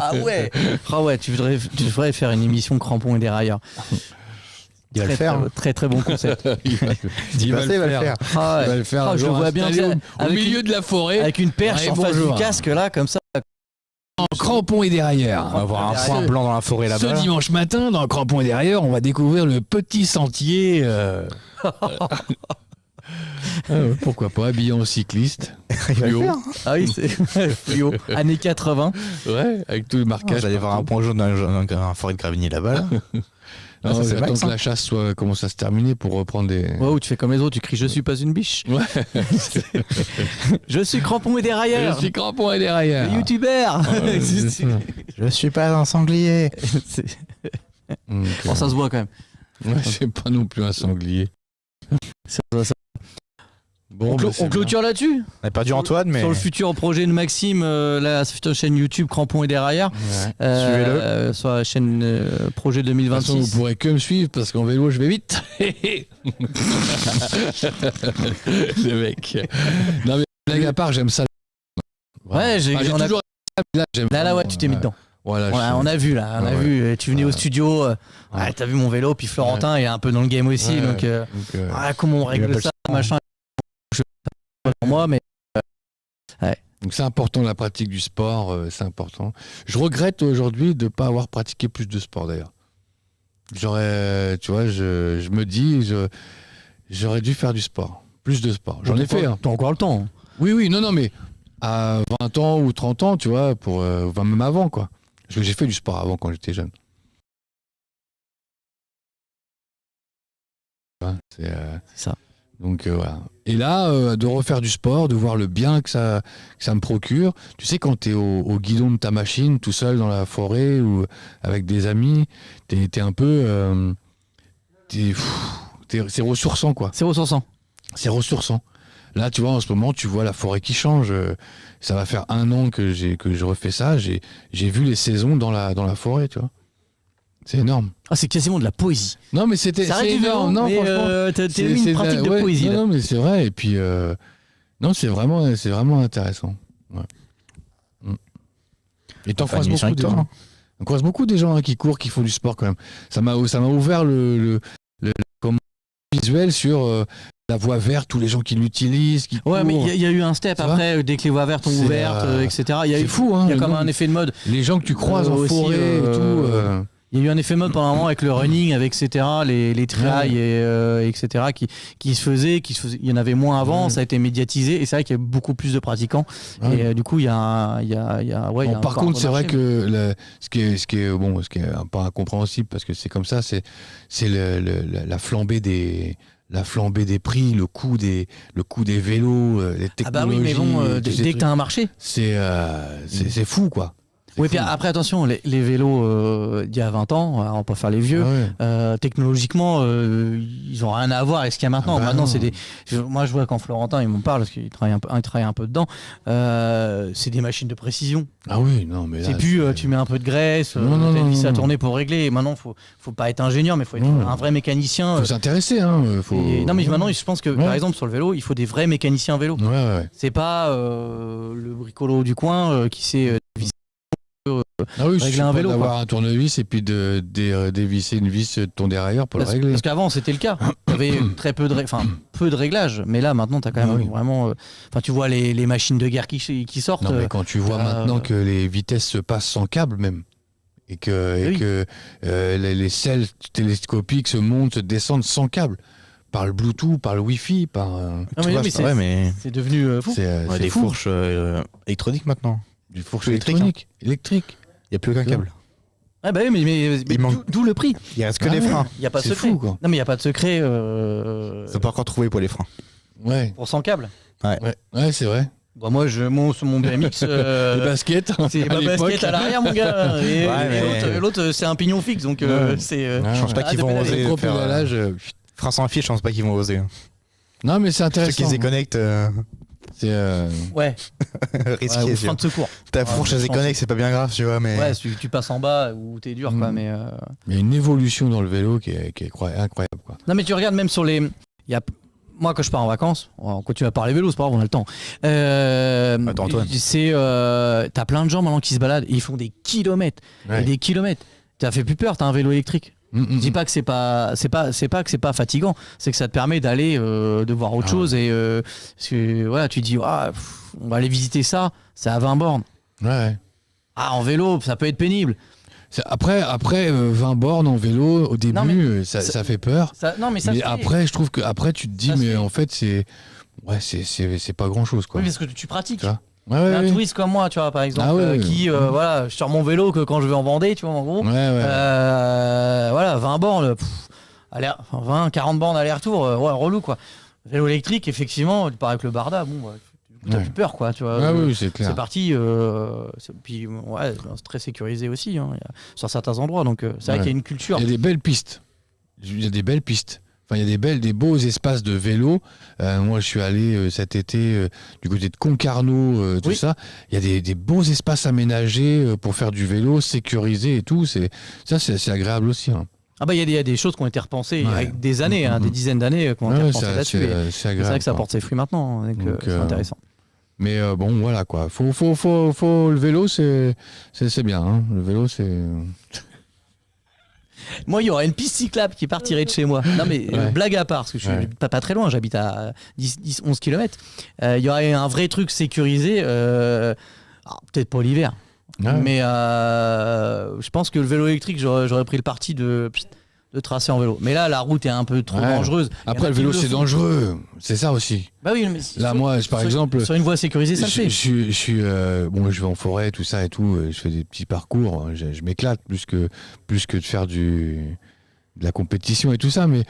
Ah ouais. Ah ouais, tu devrais faire une émission crampons et dérailleurs. Il va le faire. Très très bon concept. Il va le faire. Ah ouais. Il va le faire. Ah, un je le jour vois bien installé au avec milieu de la forêt, avec une perche Ouais, en face bonjour. du casque là, comme ça. en crampons et dérailleurs. On va avoir un point blanc dans la forêt Ce là-bas. dimanche matin, dans Crampons et dérailleurs, on va découvrir le petit sentier. Pourquoi pas, habillé en cycliste. Il va le Fluo. faire. Ah oui, c'est fluo. Années 80. Ouais, avec tout le marquage. J'allais voir un point jaune dans un forêt de Gravigny là-bas. Là. Non, ça, c'est j'attends Max, que hein. la chasse commence à se terminer pour reprendre des. Ouais, ou tu fais comme les autres, tu cries je suis pas une biche. Ouais. Je suis crampon et dérailleur. Je suis Crampons et dérailleurs. Le youtubeur. Ouais, c'est ça. Je suis pas un sanglier. Donc, Bon, ça se voit quand même. ouais, c'est pas non plus un sanglier. Bon, bah, c'est On clôture là-dessus. On a perdu Antoine, mais Sur le futur projet de Maxime, la future chaîne YouTube Crampon et dérailleur. bien. Suivez-le. Sur la chaîne projet De toute façon, 2026. vous pourrez que me suivre parce qu'en vélo, je vais vite. Le mec. Non, mais blague à part, j'aime ça. Ouais, j'ai Enfin, on a- toujours là, j'aime Là, ouais, vraiment, tu t'es mis dedans. Voilà, Ouais, on a vu là, on a Ouais. vu. Tu venais au studio, ouais, t'as vu mon vélo, puis Florentin il est un peu dans le game aussi, Ouais, donc comment on règle appelle ça, machin. Je sais pas pour moi, mais donc c'est important la pratique du sport, c'est important. Je regrette aujourd'hui de ne pas avoir pratiqué plus de sport d'ailleurs. J'aurais, tu vois, je me dis, j'aurais dû faire du sport, plus de sport. J'en ai fait. Hein. T'as encore le temps. Oui, non, mais à 20 ans ou 30 ans, tu vois, enfin, même avant quoi. Parce que j'ai fait du sport avant quand j'étais jeune. C'est ça. Donc voilà. Et là, de refaire du sport, de voir le bien que ça me procure. Tu sais, quand t'es au guidon de ta machine, tout seul dans la forêt ou avec des amis, t'es un peu... c'est ressourçant, quoi. C'est ressourçant. C'est ressourçant. Là, tu vois, en ce moment, tu vois la forêt qui change. Ça va faire 1 an que je refais ça. J'ai vu les saisons dans la forêt, tu vois. C'est énorme. Ah, c'est quasiment de la poésie. Non, mais c'est Ça reste du vélo, énorme. Non, mais franchement. t'as eu une pratique de ouais, poésie. Non, là. non, mais c'est vrai. Et puis, non, c'est vraiment intéressant. Ouais. Mm. Et t'en Enfin, croises une émission beaucoup des avec toi, gens. On croise beaucoup des gens qui courent, qui font du sport quand même. Ça m'a ouvert le visuel sur la voie verte, tous les gens qui l'utilisent, qui Ouais, mais courent. il y a eu un step Ça après, dès que les voies vertes ont C'est, ouvert, etc. Il y a c'est eu fou, hein. Il y a comme le un nombre- effet de mode. Les gens que tu croises en aussi, forêt et tout. Il y a eu un effet mode pendant un moment avec le running, avec etc. Les trials etc. qui se faisaient. Il y en avait moins avant. Ça a été médiatisé et c'est vrai qu'il y a beaucoup plus de pratiquants. Ouais. Et du coup, il y a Bon, par contre, c'est vrai que ce qui est pas incompréhensible parce que c'est comme ça, c'est la flambée des prix, le coût des vélos, les technologies. Ah bah oui, mais bon, tous ces dès que trucs. tu as un marché. C'est fou, quoi. Oui, puis après, attention, les vélos d'il y a 20 ans, on va pas faire les vieux, technologiquement, ils ont rien à voir avec ce qu'il y a maintenant. Ah bah Maintenant, non. c'est des. Moi, je vois quand Florentin, il m'en parle, parce qu'il travaille un peu dedans, c'est des machines de précision. Ah oui, non, mais là, C'est plus, tu mets un peu de graisse, Non, t'as une vis à non. tourner pour régler. Et maintenant, faut pas être ingénieur, mais faut être Ouais. un vrai mécanicien. faut s'intéresser, hein. Non, mais maintenant, je pense que, par exemple, sur le vélo, il faut des vrais mécaniciens vélo. Ouais. C'est pas le bricolo du coin qui sait visser. Ah oui, Régler un vélo, d'avoir quoi. un tournevis et puis de dévisser une vis de ton dérailleur pour le régler. Parce qu'avant c'était le cas. Il y avait très peu de réglages, mais là maintenant tu as quand même Ah oui. vraiment. Tu vois les machines de guerre qui sortent. Non, mais quand tu vois maintenant que les vitesses se passent sans câble même, et que les selles télescopiques se montent, se descendent sans câble, par le Bluetooth, par le Wi-Fi, par. Non, Tu mais vois, oui, c'est vrai, mais c'est devenu fou. C'est on a des fou. fourches électroniques maintenant. Du fourche électrique, électrique. Il n'y a plus aucun câble. Ah bah oui, mais Il manque- d'où le prix. Il reste que Ah les ouais. freins. Il y a pas de C'est secret. fou, quoi. Non mais il y a pas de secret Ils n'ont pas encore trouvé pour les freins. Ouais, pour 100 câbles. ouais, c'est vrai. Moi sur mon BMX Les baskets. c'est à ma l'époque. basket à l'arrière mon gars. Et, Ouais, mais- l'autre c'est un pignon fixe donc Ouais. c'est Ouais, Je pense pas Ah, qu'ils de vont pédaler. oser Gros faire. pédalage. Freins sans fil, je pense pas qu'ils vont oser. Non, mais c'est Ceux intéressant. qui se déconnectent, C'est ouais, risqué. ou tu frein vois. de secours. Ta fourche, elle se déconnecte, c'est pas bien grave, tu vois, mais. Ouais, tu passes en bas ou t'es dur quoi, mais il y a une évolution dans le vélo qui est incroyable, quoi. non mais tu regardes même sur les il y a moi quand je pars en vacances, on continue à parler vélo, c'est pas grave, on a le temps. Attends, Antoine. T'as plein de gens maintenant qui se baladent et ils font des kilomètres Ouais. et des kilomètres. T'as fait plus peur, t'as un vélo électrique. Je dis pas que c'est pas que c'est pas fatigant, c'est que ça te permet d'aller de voir autre Ah chose et parce que voilà, tu dis on va aller visiter ça, c'est à 20 bornes. Ouais. Ah en vélo, ça peut être pénible. Après 20 bornes en vélo, au début, Non, mais ça fait peur. Non mais ça Mais se fait. après, je trouve que après tu te dis, Ça se mais fait. en fait, c'est pas grand chose, quoi. Oui, parce que tu pratiques. Tu vois. Il y a un Ouais. touriste comme moi, tu vois, par exemple, Ah ouais, qui, voilà, sur mon vélo, que quand je vais en Vendée, tu vois, en gros, Ouais. voilà, 20 bornes, 20, 40 bornes aller-retour, ouais, relou, quoi. Vélo électrique, effectivement, pareil que le Barda, bon, t'as Ouais. plus peur, quoi, tu vois. Ah oui, c'est clair. C'est parti, puis, ouais, c'est très sécurisé aussi, hein, sur certains endroits, donc c'est vrai Ouais. qu'il y a une culture. Il y a des belles pistes. Il y a des belles pistes. Enfin, il y a des beaux espaces de vélo. Moi, je suis allé cet été du côté de Concarneau, tout Oui. ça. Il y a des beaux espaces aménagés pour faire du vélo, sécurisé et tout. C'est agréable aussi, hein. Ah bah, il y a des choses qui ont été repensées Ouais. avec des années, des dizaines d'années, qui ont été Ouais, repensées là-dessus. Et c'est C'est agréable. vrai que ça quoi. porte ses fruits maintenant, donc Donc, c'est intéressant. Mais bon, voilà quoi. Faut le vélo, c'est bien. Hein. Le vélo, c'est. Moi, il y aurait une piste cyclable qui partirait de chez moi. Non, mais Ouais. blague à part, parce que je suis Ouais. pas très loin, j'habite à 11 km. Il y aurait un vrai truc sécurisé, alors, peut-être pas l'hiver, Ouais. mais je pense que le vélo électrique, j'aurais pris le parti de tracer en vélo. Mais là, la route est un peu trop Ouais. dangereuse. Il y en Après, a le qui vélo, le c'est font. dangereux. C'est ça aussi. Bah oui, mais Là, moi, par exemple, sur une voie sécurisée, ça le fait. Je suis bon, je vais en forêt, tout ça et tout. Je fais des petits parcours. Je m'éclate plus que de faire de la compétition et tout ça. Mais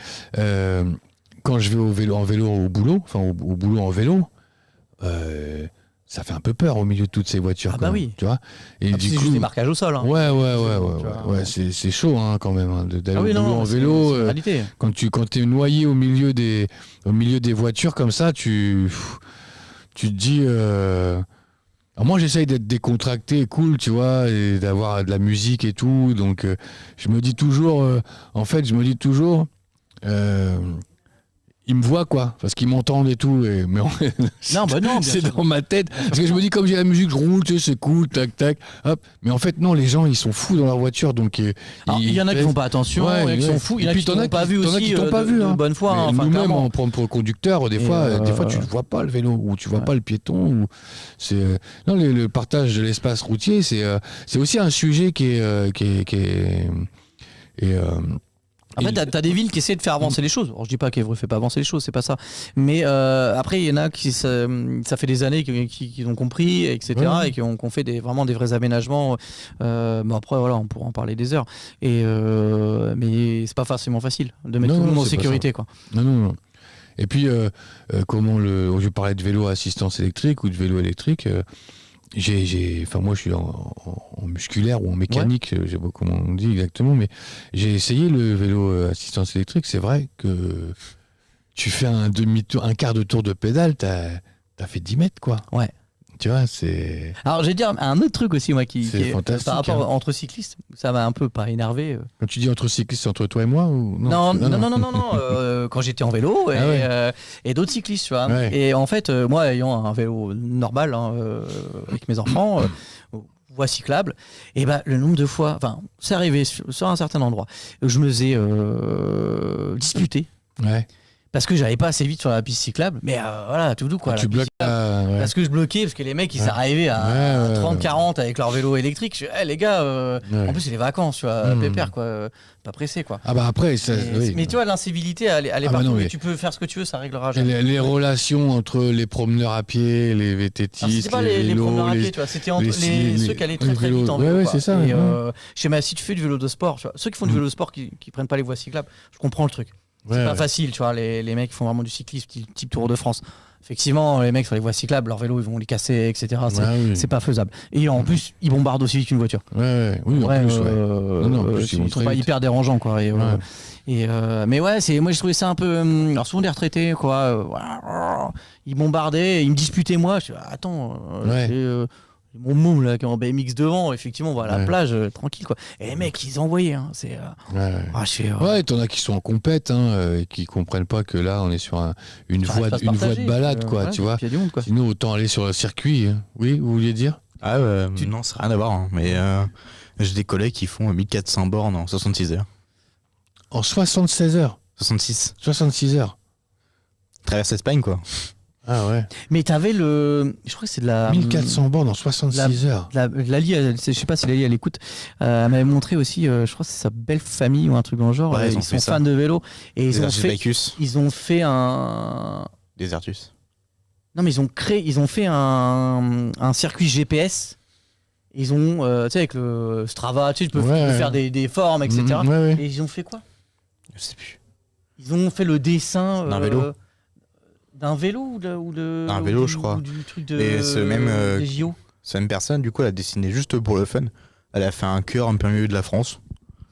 quand je vais en vélo au boulot, enfin au boulot en vélo, ça fait un peu peur au milieu de toutes ces voitures. Ah quand bah même, oui. tu vois. Et Ah, du c'est coup, juste des marquages au sol. Hein. ouais, tu vois, c'est chaud hein, quand même hein, d'aller Ah oui, au boulot non, en c'est vélo. une réalité. Quand tu es noyé au milieu des voitures comme ça, tu te dis. Alors moi, j'essaye d'être décontracté, cool, tu vois, et d'avoir de la musique et tout. Donc, je me dis toujours. Ils me voient quoi, parce qu'ils m'entendent et tout. Mais Non, bah non, bien c'est sûr. dans ma tête. Parce que je me dis, comme j'ai la musique, je roule, tu sais, c'est cool, tac, tac, hop. Mais en fait, non, les gens, ils sont fous dans leur voiture. Donc, Alors, il y en a qui font pas attention, il y en a qui sont fous, il y en a qui t'ont pas vu aussi qui t'ont pas vu, de hein. bonne foi. Mais hein, enfin, nous-mêmes, clairement. on prend pour le conducteur, des fois, tu ne vois pas le vélo, ou tu vois pas le piéton. Ou c'est non, le partage de l'espace routier, c'est aussi un sujet qui est Et Après, t'as des villes qui essaient de faire avancer les choses. Alors, je dis pas qu'Évreux fait pas avancer les choses, c'est pas ça. Mais après, il y en a qui ça fait des années qui ont compris, etc. Ouais. Et qui ont fait vraiment des vrais aménagements. Bon, après, voilà, on pourra en parler des heures. Mais c'est pas forcément facile de mettre Non, tout le monde en c'est pas sécurité, quoi. non. Et puis, je parlais de vélo à assistance électrique ou de vélo électrique. Moi, je suis en musculaire ou en mécanique, je sais pas comment on dit exactement, mais j'ai essayé le vélo assistance électrique. C'est vrai que tu fais un quart de tour de pédale, t'as fait 10 mètres, quoi. Ouais. Tu vois, c'est. Alors, je vais dire un autre truc aussi, moi, C'est qui est fantastique, par rapport hein. entre cyclistes, ça m'a un peu pas énervé. Quand tu dis entre cyclistes, c'est entre toi et moi ou Non, quand j'étais en vélo et d'autres cyclistes, tu vois. Ouais. Et en fait, moi, ayant un vélo normal avec mes enfants, voie cyclable, et ben le nombre de fois, c'est arrivé sur un certain endroit, je me faisais disputer Ouais. parce que j'allais pas assez vite sur la piste cyclable, mais voilà, tout doux quoi. Tu la piste bloques cyclable. ouais. Parce que je bloquais, parce que les mecs ils Ouais. arrivaient à Ouais, 30-40 avec leur vélo électrique. Je dis, les gars, Ouais. en plus c'est les vacances, tu vois, Mmh. pépère quoi, pas pressé quoi. Ah bah après, ça, oui. Mais tu vois, l'incivilité, elle est Ah bah partout. non, Mais mais- tu peux faire ce que tu veux, ça réglera Et jamais. les relations entre les promeneurs à pied, les Alors, VTTistes, c'était pas les vélos, promeneurs à pied, tu vois, c'était entre ceux qui allaient très les très vélos. vite en Ouais, vélo. ouais, quoi. c'est ça. Et, ouais. si tu fais du vélo de sport, tu vois, ceux qui font du Mm. vélo de sport qui prennent pas les voies cyclables, je comprends le truc. Ouais, C'est pas ouais. facile, tu vois, les mecs qui font vraiment du cyclisme, type Tour de France. Effectivement, les mecs sur les voies cyclables, leurs vélos, ils vont les casser, etc. Ouais, oui. C'est pas faisable. Et en plus, ils bombardent aussi vite qu'une voiture. Ouais. Oui, en Ouais, plus, ouais. Non, en plus, ils vont ils sont très pas vite. hyper dérangeants, quoi. Ouais. Mais ouais, moi j'ai trouvé ça un peu. Alors souvent des retraités, quoi. Voilà, ils bombardaient, ils me disputaient moi. Je dis, attends, Ouais. c'est mon môme là qui est en BMX devant. Effectivement, on va à la Ouais. plage, tranquille, quoi. Et les mecs, ils envoyaient. Hein, Ouais. je fais. Ouais, t'en as qui sont en compète, et qui comprennent pas que là, on est sur une un voie espace de partagé, balade, quoi, voilà, tu vois. puis il y a du monde, quoi. Sinon, autant aller sur le circuit. Hein. Oui, vous vouliez dire? Ah, non, ça n'a rien à voir. Hein, mais j'ai des collègues qui font 1400 bornes en 66 heures. En 76 heures. 66 heures. Traverse l'Espagne, quoi. Ah ouais. Mais t'avais je crois que c'est de la. 1400 bornes en 66 heures. Lali, je sais pas si Lali elle écoute, elle m'avait montré aussi, je crois que c'est sa belle famille ou un truc dans le genre. Ouais, ils ont ils fait sont ça. fans de vélo et Desertus. ils ont fait un. Desertus. Non, mais ils ont fait un circuit GPS. Ils ont, tu sais, avec le Strava, tu sais, tu peux Ouais. faire des formes, etc. Ouais. Et ils ont fait quoi? Je sais plus. Ils ont fait le dessin D'un vélo. D'un vélo D'un vélo, je crois. ou du truc de Et ce même, des JO. Cette même personne, du coup, elle a dessiné juste pour le fun. Elle a fait un cœur en plein milieu de la France.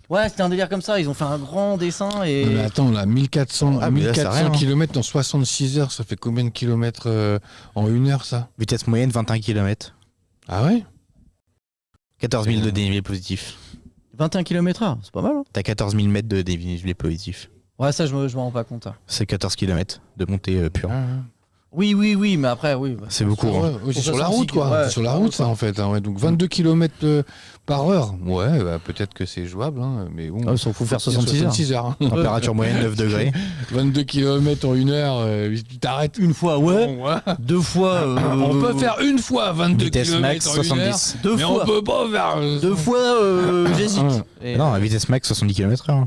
Ouais, c'était un délire comme ça. Ils ont fait un grand dessin et. Non, mais attends, là, 1400 Ah, mais là, c'est rien, hein. km en 66 heures, ça fait combien de kilomètres en une heure, ça? Vitesse moyenne 21 km. Ah ouais? 14 000 de dénivelé positif. 21 km/h, c'est pas mal. Hein. T'as 14 000 mètres de dénivelé positif. Ouais, ça, je me rends pas compte. Hein. C'est 14 km de montée pure. Oui, mais après, oui. Bah, C'est beaucoup. Ouais, Hein. oui, c'est Pour sur la 66, route, quoi. ouais. C'est sur la route, ça, en fait. Hein, ouais. Donc 22 km par heure. Ouais, bah, peut-être que c'est jouable, hein, mais bon. Ah, il faut faire 66 heures. hein. Température moyenne 9 degrés. 22 km en une heure, tu t'arrêtes Une fois, ouais. Bon, ouais. Deux fois. On peut faire une fois 22 Vitesse km max en une heure, 70. Deux mais fois. on peut pas faire... Deux fois, j'hésite. Et, Non, la vitesse max 70 km/h.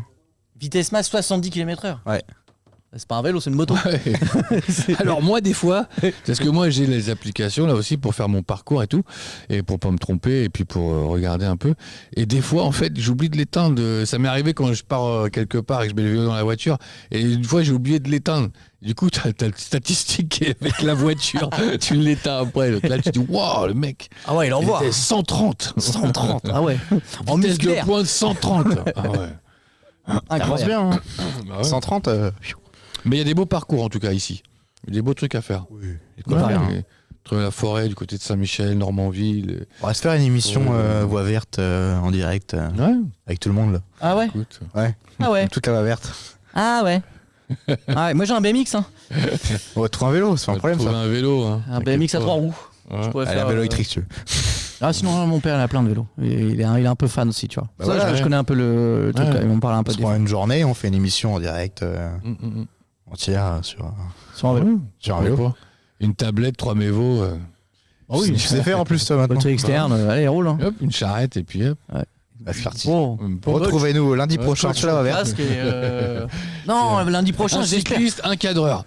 vitesse max 70 km/h. Ouais. C'est pas un vélo, c'est une moto. Ouais. Alors moi des fois, parce que moi j'ai les applications là aussi pour faire mon parcours et tout, et pour pas me tromper et puis pour regarder un peu. Et des fois en fait j'oublie de l'éteindre. Ça m'est arrivé quand je pars quelque part et que je mets le vélo dans la voiture. Et une fois j'ai oublié de l'éteindre. Du coup t'as le statistique qui est avec la voiture. Tu l'éteins après. Donc là tu dis waouh le mec. Ah ouais, il Il envoie. était 130. 130. Ah ouais. En Vitesse de musculaire. pointe 130. Ah ouais. Ça avance Incroyable. bien. Hein. Bah ouais. 130. Mais il y a des beaux parcours en tout cas ici. Il y a des beaux trucs à faire. Oui. Ouais, faire, hein. entre la forêt du côté de Saint-Michel, Normandville. On va se faire une émission Ouais. voie verte en direct Ouais, avec tout le monde là. Ah ouais. écoute. Ah ouais. Toute la voie verte. Ah ouais. Ah ouais. Moi j'ai un BMX. Hein. On va trouver un vélo, c'est pas un problème Trouver ça. un vélo. Hein. Un BMX à 3 roues. Ouais. Je pourrais Allez, un faire, vélo électrique si tu veux. Ah sinon mon père il a plein de vélos. Il est un peu fan aussi, tu vois. Bah Ça, voilà, je ouais. connais un peu le truc. Ouais. Là, il m'en parle un On peu se des prend une journée, on fait une émission en direct Mm. entière sur sur un vélo. un vélo. Pourquoi une tablette, 3 mévos, Ah oui, tu sais faire en plus toi Voiture maintenant. externe. Allez roule. Hein. hop, une charrette et puis hop. Bah, c'est parti. Bon. Retrouvez-nous lundi Ouais, prochain coach, sur la Wavert. Casque et, non, lundi prochain, Un j'espère. cycliste, un cadreur.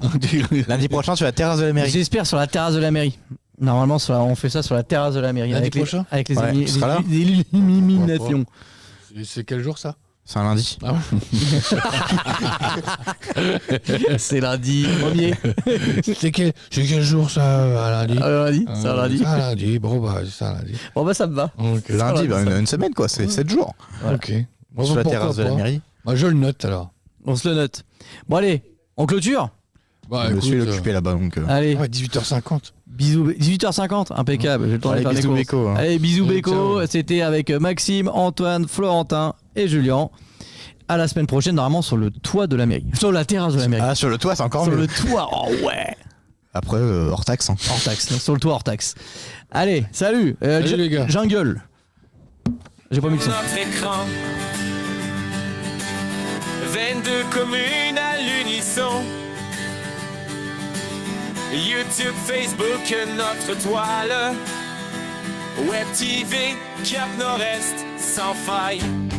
Lundi prochain sur la terrasse de la mairie. J'espère sur la terrasse de la mairie. Normalement, on fait ça sur la terrasse de la mairie. Lundi avec prochain avec les, Ouais, tu seras là les illuminations. C'est quel jour ça? C'est un lundi. Ah C'est lundi premier. C'est quel jour ça, à lundi Lundi, c'est un lundi. Ah, lundi, bon bah c'est ça lundi. Bon bah ça me va. Ok. Lundi, bah, une semaine quoi, c'est 7 jours. Voilà. Ok. Bon, Sur la pourquoi terrasse de la pas. mairie. Bah, je le note alors. On se le note. Bon allez, on clôture. Bah, Monsieur est occupé là-bas donc. Allez, Ouais, 18h50. bisous. 18h50, impeccable. J'ai le temps de Allez, faire des bisous courses. Beko. Hein. Allez, bisous Allez, Beko. ciao. C'était avec Maxime, Antoine, Florentin et Julien. À la semaine prochaine, normalement sur le toit de la mairie. Sur la terrasse de la mairie. Ah, sur le toit, c'est encore sur mieux. le toit, oh ouais. Après, hors taxe. Hein. Hors taxe, sur le toit hors taxe. Allez, salut. Salut, les gars. Jungle. J'ai pas mis le son. Notre écran 22 communes à l'unisson. YouTube, Facebook, notre toile. Web TV, Cap Nord-Est, sans faille.